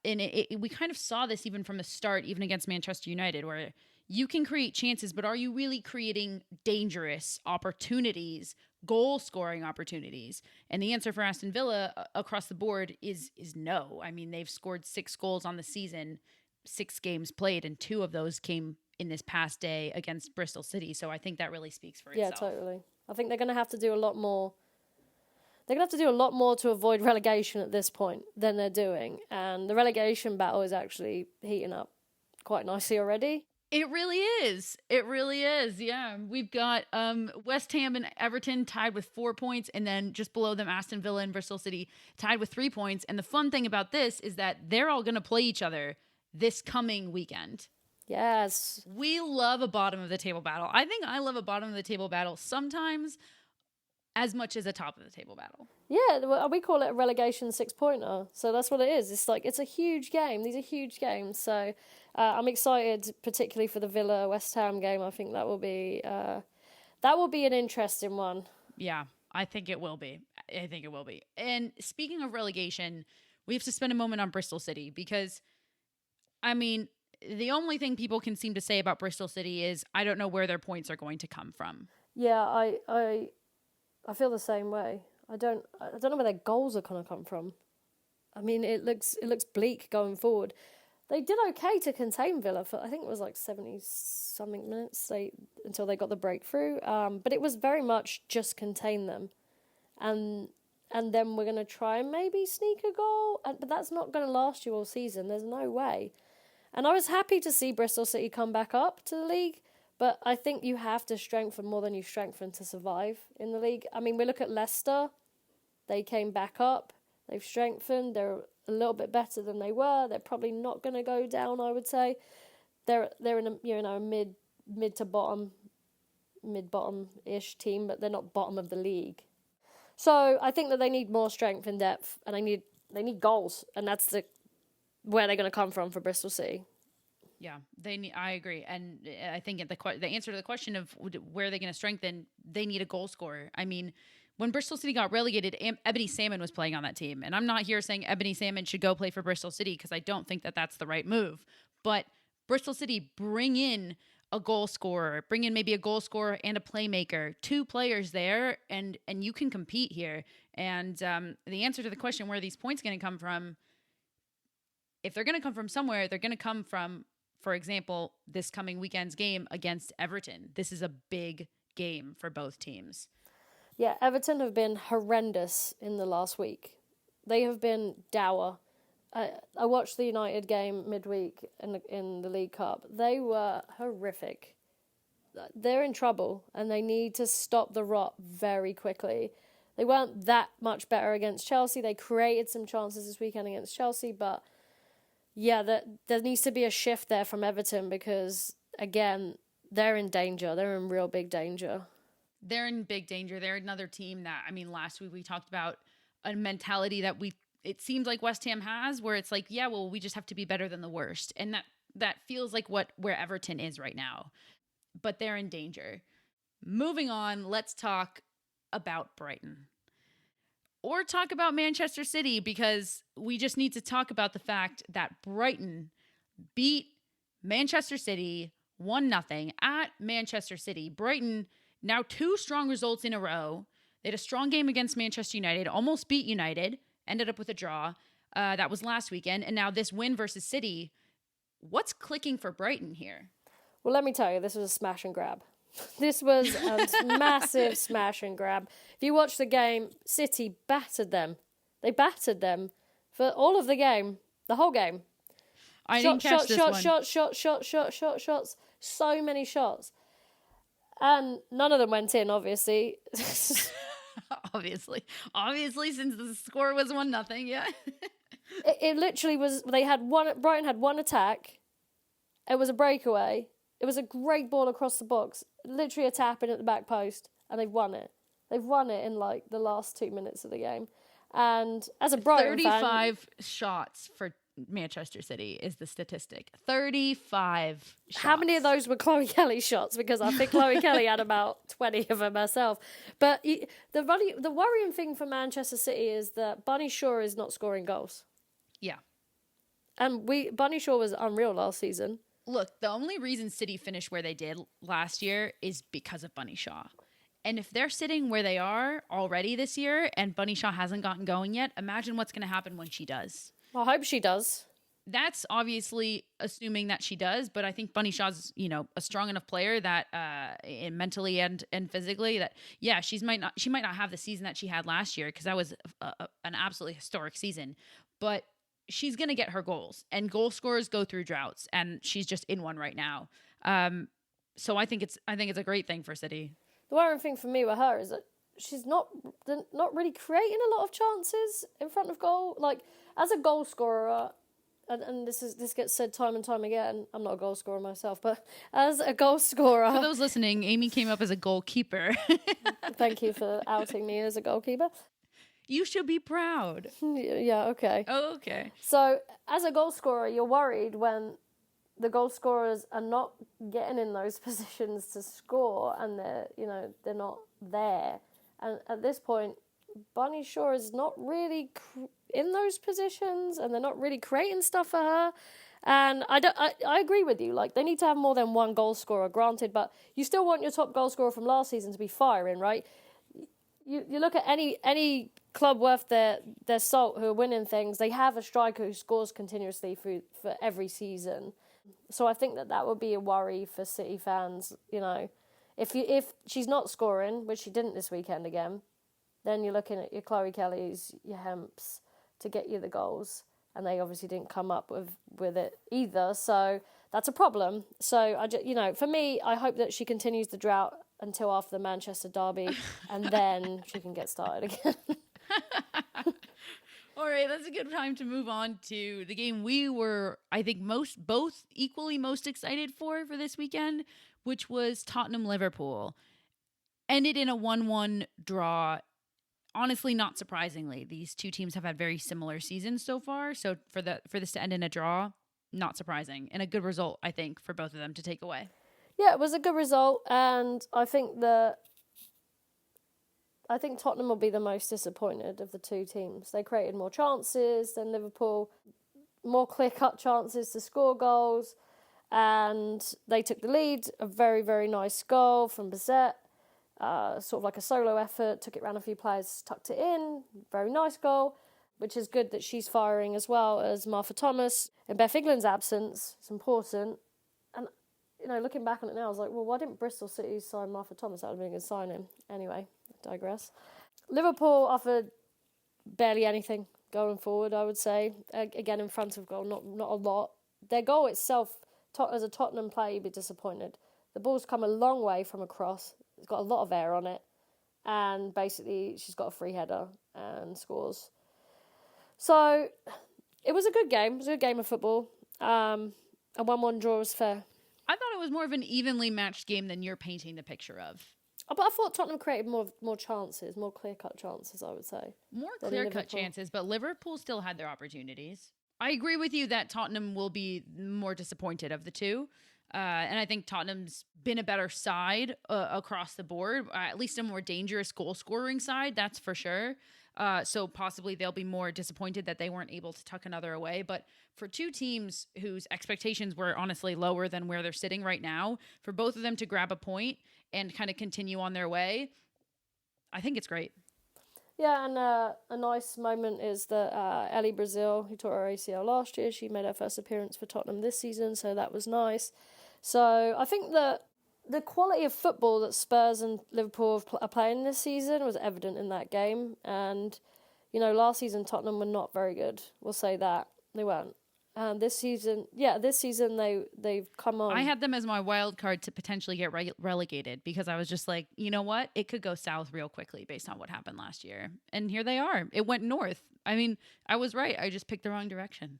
we kind of saw this even from the start, even against Manchester United, where you can create chances, but are you really creating dangerous opportunities, goal-scoring opportunities? And the answer for Aston Villa across the board is no. I mean, they've scored 6 goals on the season, 6 games played, and 2 of those came in this past day against Bristol City. So I think that really speaks for itself. Yeah, totally. I think they're going to have to do a lot more. They're going to have to do a lot more to avoid relegation at this point than they're doing. And the relegation battle is actually heating up quite nicely already. It really is. It really is. Yeah. We've got West Ham and Everton tied with 4 points, and then just below them, Aston Villa and Bristol City tied with 3 points. And the fun thing about this is that they're all going to play each other this coming weekend. Yes. We love a bottom of the table battle. I think I love a bottom of the table battle sometimes as much as a top of the table battle. Yeah, well, we call it a relegation 6-pointer. So that's what it is. It's a huge game. These are huge games. So I'm excited, particularly for the Villa West Ham game. I think that will be an interesting one. Yeah, I think it will be. And speaking of relegation, we have to spend a moment on Bristol City because, I mean, the only thing people can seem to say about Bristol City is, I don't know where their points are going to come from. Yeah, I feel the same way. I don't know where their goals are going to come from. I mean, it looks bleak going forward. They did okay to contain Villa for, I think it was like 70-something minutes until they got the breakthrough. But it was very much just contain them. And then we're going to try and maybe sneak a goal. But that's not going to last you all season. There's no way. And I was happy to see Bristol City come back up to the league, but I think you have to strengthen more than you strengthen to survive in the league. I mean, we look at Leicester. They came back up. They've strengthened. They're a little bit better than they were. They're probably not going to go down, I would say. They're in a mid to bottom-ish team, but they're not bottom of the league. So I think that they need more strength and depth, and they need goals, and that's where they're going to come from for Bristol City. Yeah, I agree. And I think the answer to the question of where they're going to strengthen, they need a goal scorer. I mean, when Bristol City got relegated, Ebony Salmon was playing on that team. And I'm not here saying Ebony Salmon should go play for Bristol City because I don't think that that's the right move. But Bristol City, bring in a goal scorer, bring in maybe a goal scorer and a playmaker, 2 players there, and you can compete here. And the answer to the question where are these points going to come from, if they're going to come from somewhere, they're going to come from for example, this coming weekend's game against Everton. This is a big game for both teams. Yeah, Everton have been horrendous in the last week. They have been dour. I watched the United game midweek in the League Cup. They were horrific. They're in trouble, and they need to stop the rot very quickly. They weren't that much better against Chelsea. They created some chances this weekend against Chelsea, but yeah, there needs to be a shift there from Everton because, again, they're in danger. They're in real big danger. They're in big danger. They're another team that, I mean, last week we talked about a mentality that it seems like West Ham has, where it's like, yeah, well, we just have to be better than the worst. And that feels like where Everton is right now. But they're in danger. Moving on, let's talk about Brighton. Or talk about Manchester City, because we just need to talk about the fact that Brighton beat Manchester City 1-0 at Manchester City. Brighton, now 2 strong results in a row. They had a strong game against Manchester United, almost beat United, ended up with a draw. That was last weekend. And now this win versus City. What's clicking for Brighton here? Well, let me tell you, this was a smash and grab. This was a massive smash and grab. If you watch the game, City battered them. They battered them for all of the game, the whole game. I didn't catch this one. Shots. So many shots. And none of them went in, obviously. Obviously, since the score was 1-0, yeah. it literally was, Brighton had one attack. It was a breakaway. It was a great ball across the box. Literally a tap in at the back post, and they've won it. They've won it in like the last 2 minutes of the game. And as a Brighton 35 shots for Manchester City is the statistic. 35 shots. How many of those were Chloe Kelly shots? Because I think Chloe Kelly had about 20 of them herself. But the worrying thing for Manchester City is that Bunny Shaw is not scoring goals. Yeah. And Bunny Shaw was unreal last season. Look, the only reason City finished where they did last year is because of Bunny Shaw. And if they're sitting where they are already this year and Bunny Shaw hasn't gotten going yet, imagine what's going to happen when she does. I hope she does. That's obviously assuming that she does, but I think Bunny Shaw's, a strong enough player that mentally and physically that, yeah, she might not have the season that she had last year, because that was an absolutely historic season, but she's going to get her goals, and goal scorers go through droughts, and she's just in one right now. So I think it's a great thing for City. The worrying thing for me with her is that she's not really creating a lot of chances in front of goal. Like, as a goal scorer, and this gets said time and time again, I'm not a goal scorer myself, but as a goal scorer... For those listening, Amy came up as a goalkeeper. Thank you for outing me as a goalkeeper. You should be proud. Yeah, okay. Oh, okay. So, as a goal scorer, you're worried when the goal scorers are not getting in those positions to score, and they're not there. And at this point, Bunny Shaw is not really in those positions, and they're not really creating stuff for her. And I agree with you. Like, they need to have more than one goal scorer, granted, but you still want your top goal scorer from last season to be firing, right? You look at any club worth their salt who are winning things, they have a striker who scores continuously for every season. So I think that would be a worry for City fans. If she's not scoring, which she didn't this weekend again, then you're looking at your Chloe Kellys, your Hemps to get you the goals, and they obviously didn't come up with it either. So that's a problem. So for me, I hope that she continues the drought until after the Manchester derby, and then she can get started again. All right, that's a good time to move on to the game we were, I think, both equally most excited for this weekend, which was Tottenham-Liverpool. Ended in a 1-1 draw. Honestly, not surprisingly, these two teams have had very similar seasons so far. So for this to end in a draw, not surprising, and a good result, I think, for both of them to take away. Yeah, it was a good result, and I think Tottenham will be the most disappointed of the two teams. They created more chances than Liverpool, more clear-cut chances to score goals, and they took the lead. A very, very nice goal from Bizet, sort of like a solo effort, took it around a few players, tucked it in. Very nice goal, which is good that she's firing as well as Martha Thomas. In Beth England's absence, it's important. looking back on it now, I was like, well, why didn't Bristol City sign Martha Thomas? That would have been a good signing. Anyway, I digress. Liverpool offered barely anything going forward, I would say. Again, in front of goal, not a lot. Their goal itself, as a Tottenham player, you'd be disappointed. The ball's come a long way from a cross. It's got a lot of air on it. And basically, she's got a free header and scores. So, it was a good game. It was a good game of football. A 1-1 draw was fair. I thought it was more of an evenly matched game than you're painting the picture of. Oh, but I thought Tottenham created more chances, more clear-cut chances, I would say. More clear-cut chances, but Liverpool still had their opportunities. I agree with you that Tottenham will be more disappointed of the two. And I think Tottenham's been a better side across the board, at least a more dangerous goal-scoring side, that's for sure. So possibly they'll be more disappointed that they weren't able to tuck another away. But for two teams whose expectations were honestly lower than where they're sitting right now, for both of them to grab a point and kind of continue on their way, I think it's great. Yeah, and a nice moment is that Ellie Brazil, who tore her ACL last year, she made her first appearance for Tottenham this season, so that was nice. So I think that the quality of football that Spurs and Liverpool are playing this season was evident in that game. And, last season Tottenham were not very good. We'll say that. They weren't. And this season they've come on. I had them as my wild card to potentially get relegated because I was just like, you know what? It could go south real quickly based on what happened last year. And here they are. It went north. I mean, I was right. I just picked the wrong direction.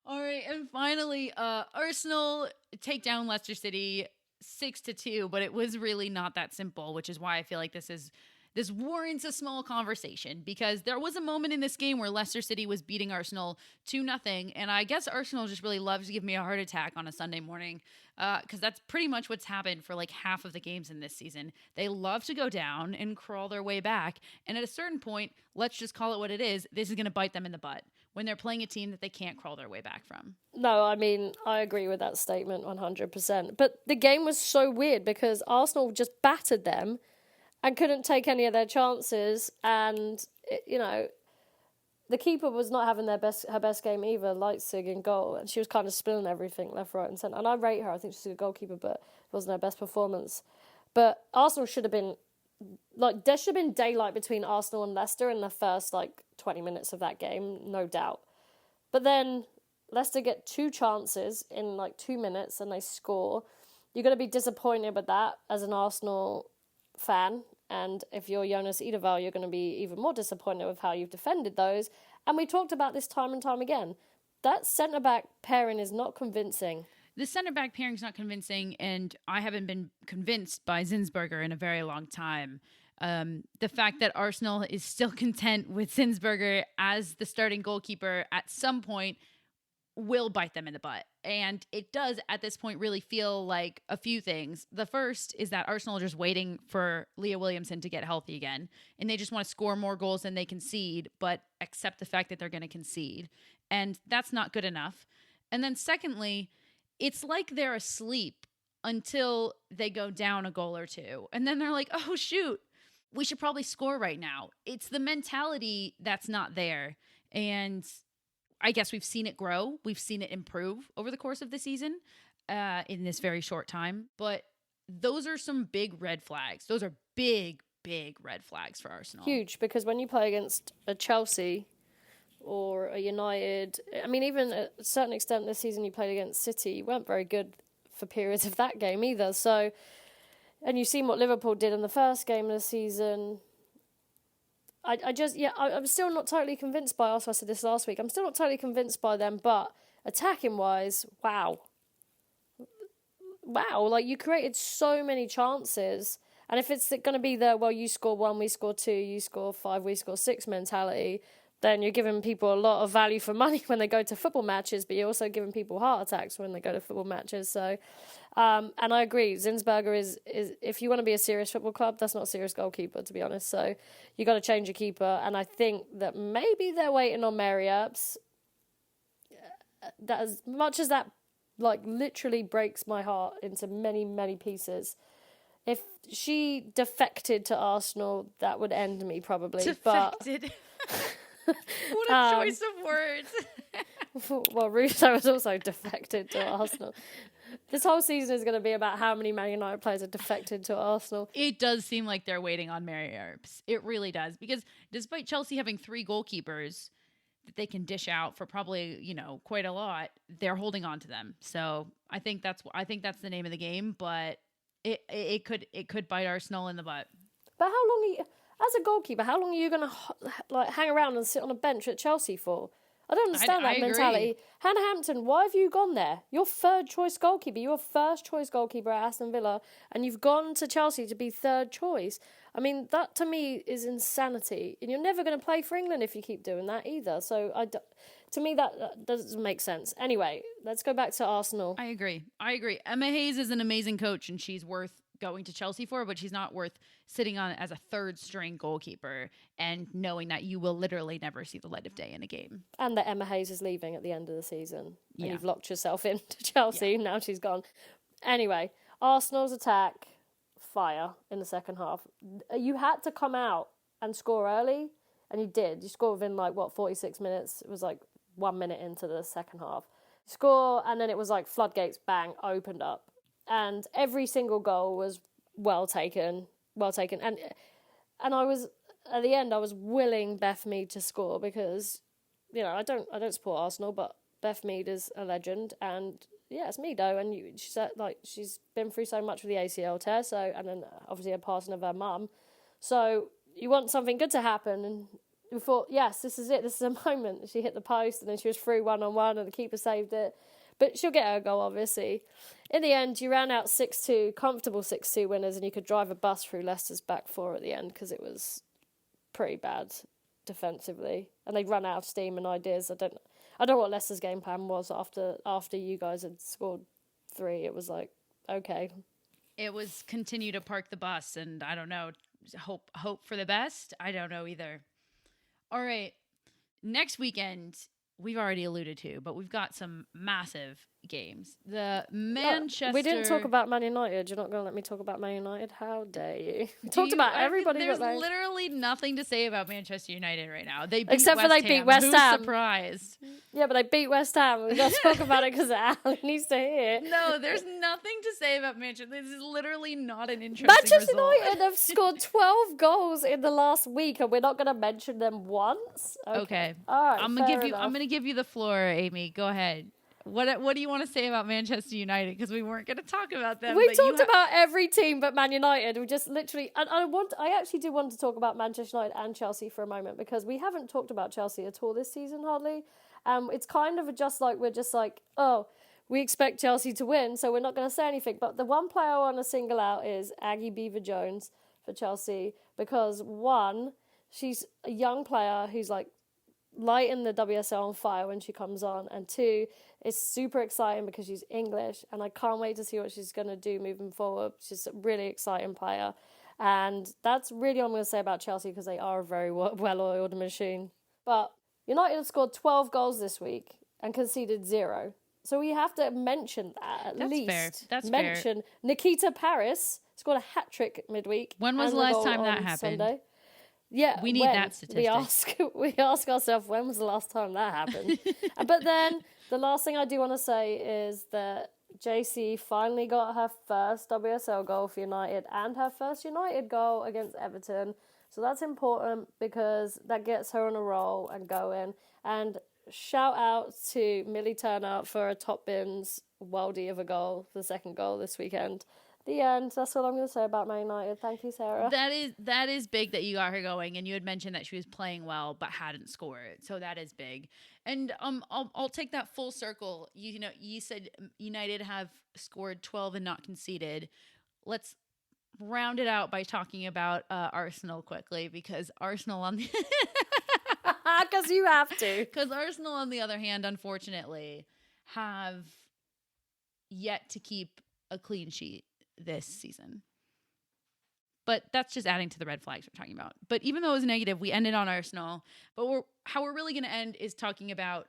All right. And finally, Arsenal take down Leicester City 6-2, but it was really not that simple, which is why I feel like this warrants a small conversation, because there was a moment in this game where Leicester City was beating Arsenal 2-0, and I guess Arsenal just really loves to give me a heart attack on a Sunday morning, because that's pretty much what's happened for like half of the games in this season. They love to go down and crawl their way back, and at a certain point, let's just call it what it is, this is going to bite them in the butt when they're playing a team that they can't crawl their way back from. No, I mean, I agree with that statement 100%. But the game was so weird because Arsenal just battered them and couldn't take any of their chances. And, the keeper was not having her best game either, Leipzig in goal. And she was kind of spilling everything left, right and centre. And I rate her. I think she's a good goalkeeper, but it wasn't her best performance. But Arsenal should have been... there should have been daylight between Arsenal and Leicester in the first, 20 minutes of that game, no doubt. But then Leicester get two chances in, 2 minutes and they score. You're going to be disappointed with that as an Arsenal fan. And if you're Jonas Edeval, you're going to be even more disappointed with how you've defended those. And we talked about this time and time again. That centre-back pairing is not convincing. The centre-back pairing's not convincing, and I haven't been convinced by Zinsberger in a very long time. The fact that Arsenal is still content with Zinsberger as the starting goalkeeper at some point will bite them in the butt. And it does, at this point, really feel like a few things. The first is that Arsenal are just waiting for Leah Williamson to get healthy again, and they just want to score more goals than they concede, but accept the fact that they're going to concede. And that's not good enough. And then secondly, it's like they're asleep until they go down a goal or two. And then they're like, oh, shoot, we should probably score right now. It's the mentality that's not there. And I guess we've seen it grow. We've seen it improve over the course of the season in this very short time. But those are some big red flags. Those are big, big red flags for Arsenal. Huge, because when you play against a Chelsea or a United, I mean, even at a certain extent this season you played against City, you weren't very good for periods of that game either. So, and you've seen what Liverpool did in the first game of the season. I'm still not totally convinced by us. I said this last week. I'm still not totally convinced by them, but attacking wise, wow, you created so many chances. And if it's going to be you score 1, we score 2, you score 5, we score 6 mentality, then you're giving people a lot of value for money when they go to football matches, but you're also giving people heart attacks when they go to football matches. So, and I agree, Zinsberger is if you want to be a serious football club, that's not a serious goalkeeper, to be honest. So you got to change your keeper, and I think that maybe they're waiting on Mary Earps. That as much as that literally breaks my heart into many, many pieces. If she defected to Arsenal, that would end me probably. Defected. What a choice of words. Well, Russo was also defected to Arsenal. This whole season is going to be about how many Man United players are defected to Arsenal. It does seem like they're waiting on Mary Earps. It really does. Because despite Chelsea having 3 goalkeepers that they can dish out for probably, quite a lot, they're holding on to them. So I think that's the name of the game, but it could bite Arsenal in the butt. But how long as a goalkeeper, how long are you going to hang around and sit on a bench at Chelsea for? I don't understand that mentality. Hannah Hampton, why have you gone there? You're third choice goalkeeper. You were first choice goalkeeper at Aston Villa, and you've gone to Chelsea to be third choice. I mean, that to me is insanity. And you're never going to play for England if you keep doing that either. So to me, that doesn't make sense. Anyway, let's go back to Arsenal. I agree. Emma Hayes is an amazing coach, and she's worth going to Chelsea for, but she's not worth sitting on as a third string goalkeeper and knowing that you will literally never see the light of day in a game. And that Emma Hayes is leaving at the end of the season. Yeah. And you've locked yourself into Chelsea. Yeah. Now she's gone. Anyway, Arsenal's attack, fire in the second half. You had to come out and score early, and you did. You scored within 46 minutes. It was 1 minute into the second half. Score, and then it was floodgates, bang, opened up. And every single goal was well taken. And I was, at the end, I was willing Beth Mead to score because, I don't support Arsenal, but Beth Mead is a legend. And yeah, it's Meadow. And she's been through so much with the ACL tear. So, and then obviously a passing of her mum. So you want something good to happen. And we thought, yes, this is it. This is a moment. She hit the post and then she was through 1-on-1 and the keeper saved it. But she'll get her goal, obviously. In the end, you ran out 6-2, comfortable 6-2 winners, and you could drive a bus through Leicester's back four at the end because it was pretty bad defensively. And they'd run out of steam and ideas. I don't know what Leicester's game plan was after you guys had scored 3. It was okay. It was continue to park the bus, and I don't know, hope for the best. I don't know either. All right, next weekend, we've already alluded to, but we've got some massive games. The Manchester... we didn't talk about Man United. You're not going to let me talk about Man United? How dare you? We talked about everybody. There's literally nothing to say about Manchester United right now. They beat Except West for they Ham. beat West Ham. Who's surprised? Yeah, but they beat West Ham. We've got to talk about it because Ali needs to hear it. No, there's nothing to say about Manchester. This is literally not an interesting Manchester result. United have scored 12 goals in the last week, and we're not going to mention them once? Okay. All right, I'm gonna give you the floor, Amy. Go ahead. What do you want to say about Manchester United? Because we weren't going to talk about them. We talked about every team but Man United. We just literally, and I actually do want to talk about Manchester United and Chelsea for a moment because we haven't talked about Chelsea at all this season, hardly. It's kind of we're just oh, we expect Chelsea to win, so we're not going to say anything. But the one player I want to single out is Aggie Beaver-Jones for Chelsea because one, she's a young player who's lighting the WSL on fire when she comes on, and 2, it's super exciting because she's English and I can't wait to see what she's going to do moving forward. She's a really exciting player, and that's really all I'm going to say about Chelsea because they are a very well-oiled machine. But United have scored 12 goals this week and conceded 0, so we have to mention that at least. Fair. That's mention fair. Nikita Paris scored a hat-trick midweek. When was the last time that happened? Sunday. Yeah, we need that statistic. We ask ourselves, when was the last time that happened? But then the last thing I do want to say is that JC finally got her first WSL goal for United and her first United goal against Everton. So that's important because that gets her on a roll and going. And shout out to Millie Turner for a top bins worldie of a goal, the second goal this weekend. The end. That's all I'm going to say about Man United. Thank you, Sarah. That is big that you got her going, and you had mentioned that she was playing well but hadn't scored, so that is big. And I'll take that full circle. You said United have scored 12 and not conceded. Let's round it out by talking about Arsenal quickly because Arsenal on the because you have to. Because Arsenal on the other hand, unfortunately, have yet to keep a clean sheet this season. But that's just adding to the red flags we're talking about. But even though it was negative, we ended on Arsenal. But how we're really going to end is talking about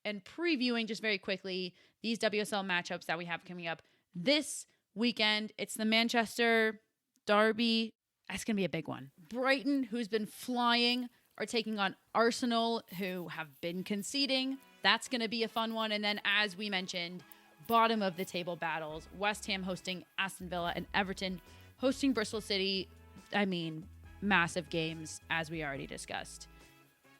and previewing just very quickly these WSL matchups that we have coming up this weekend. It's the Manchester Derby. That's going to be a big one. Brighton, who's been flying, are taking on Arsenal, who have been conceding. That's going to be a fun one. And then, as we mentioned, bottom of the table battles. West Ham hosting Aston Villa and Everton hosting Bristol City. I mean, massive games, as we already discussed.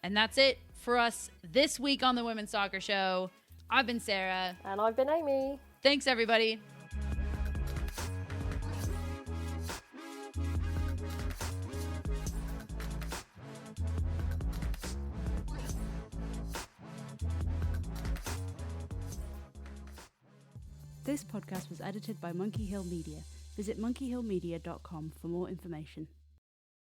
And that's it for us this week on the Women's Soccer Show. I've been Sarah. And I've been Amy. Thanks, everybody. This podcast was edited by Monkey Hill Media. Visit monkeyhillmedia.com for more information.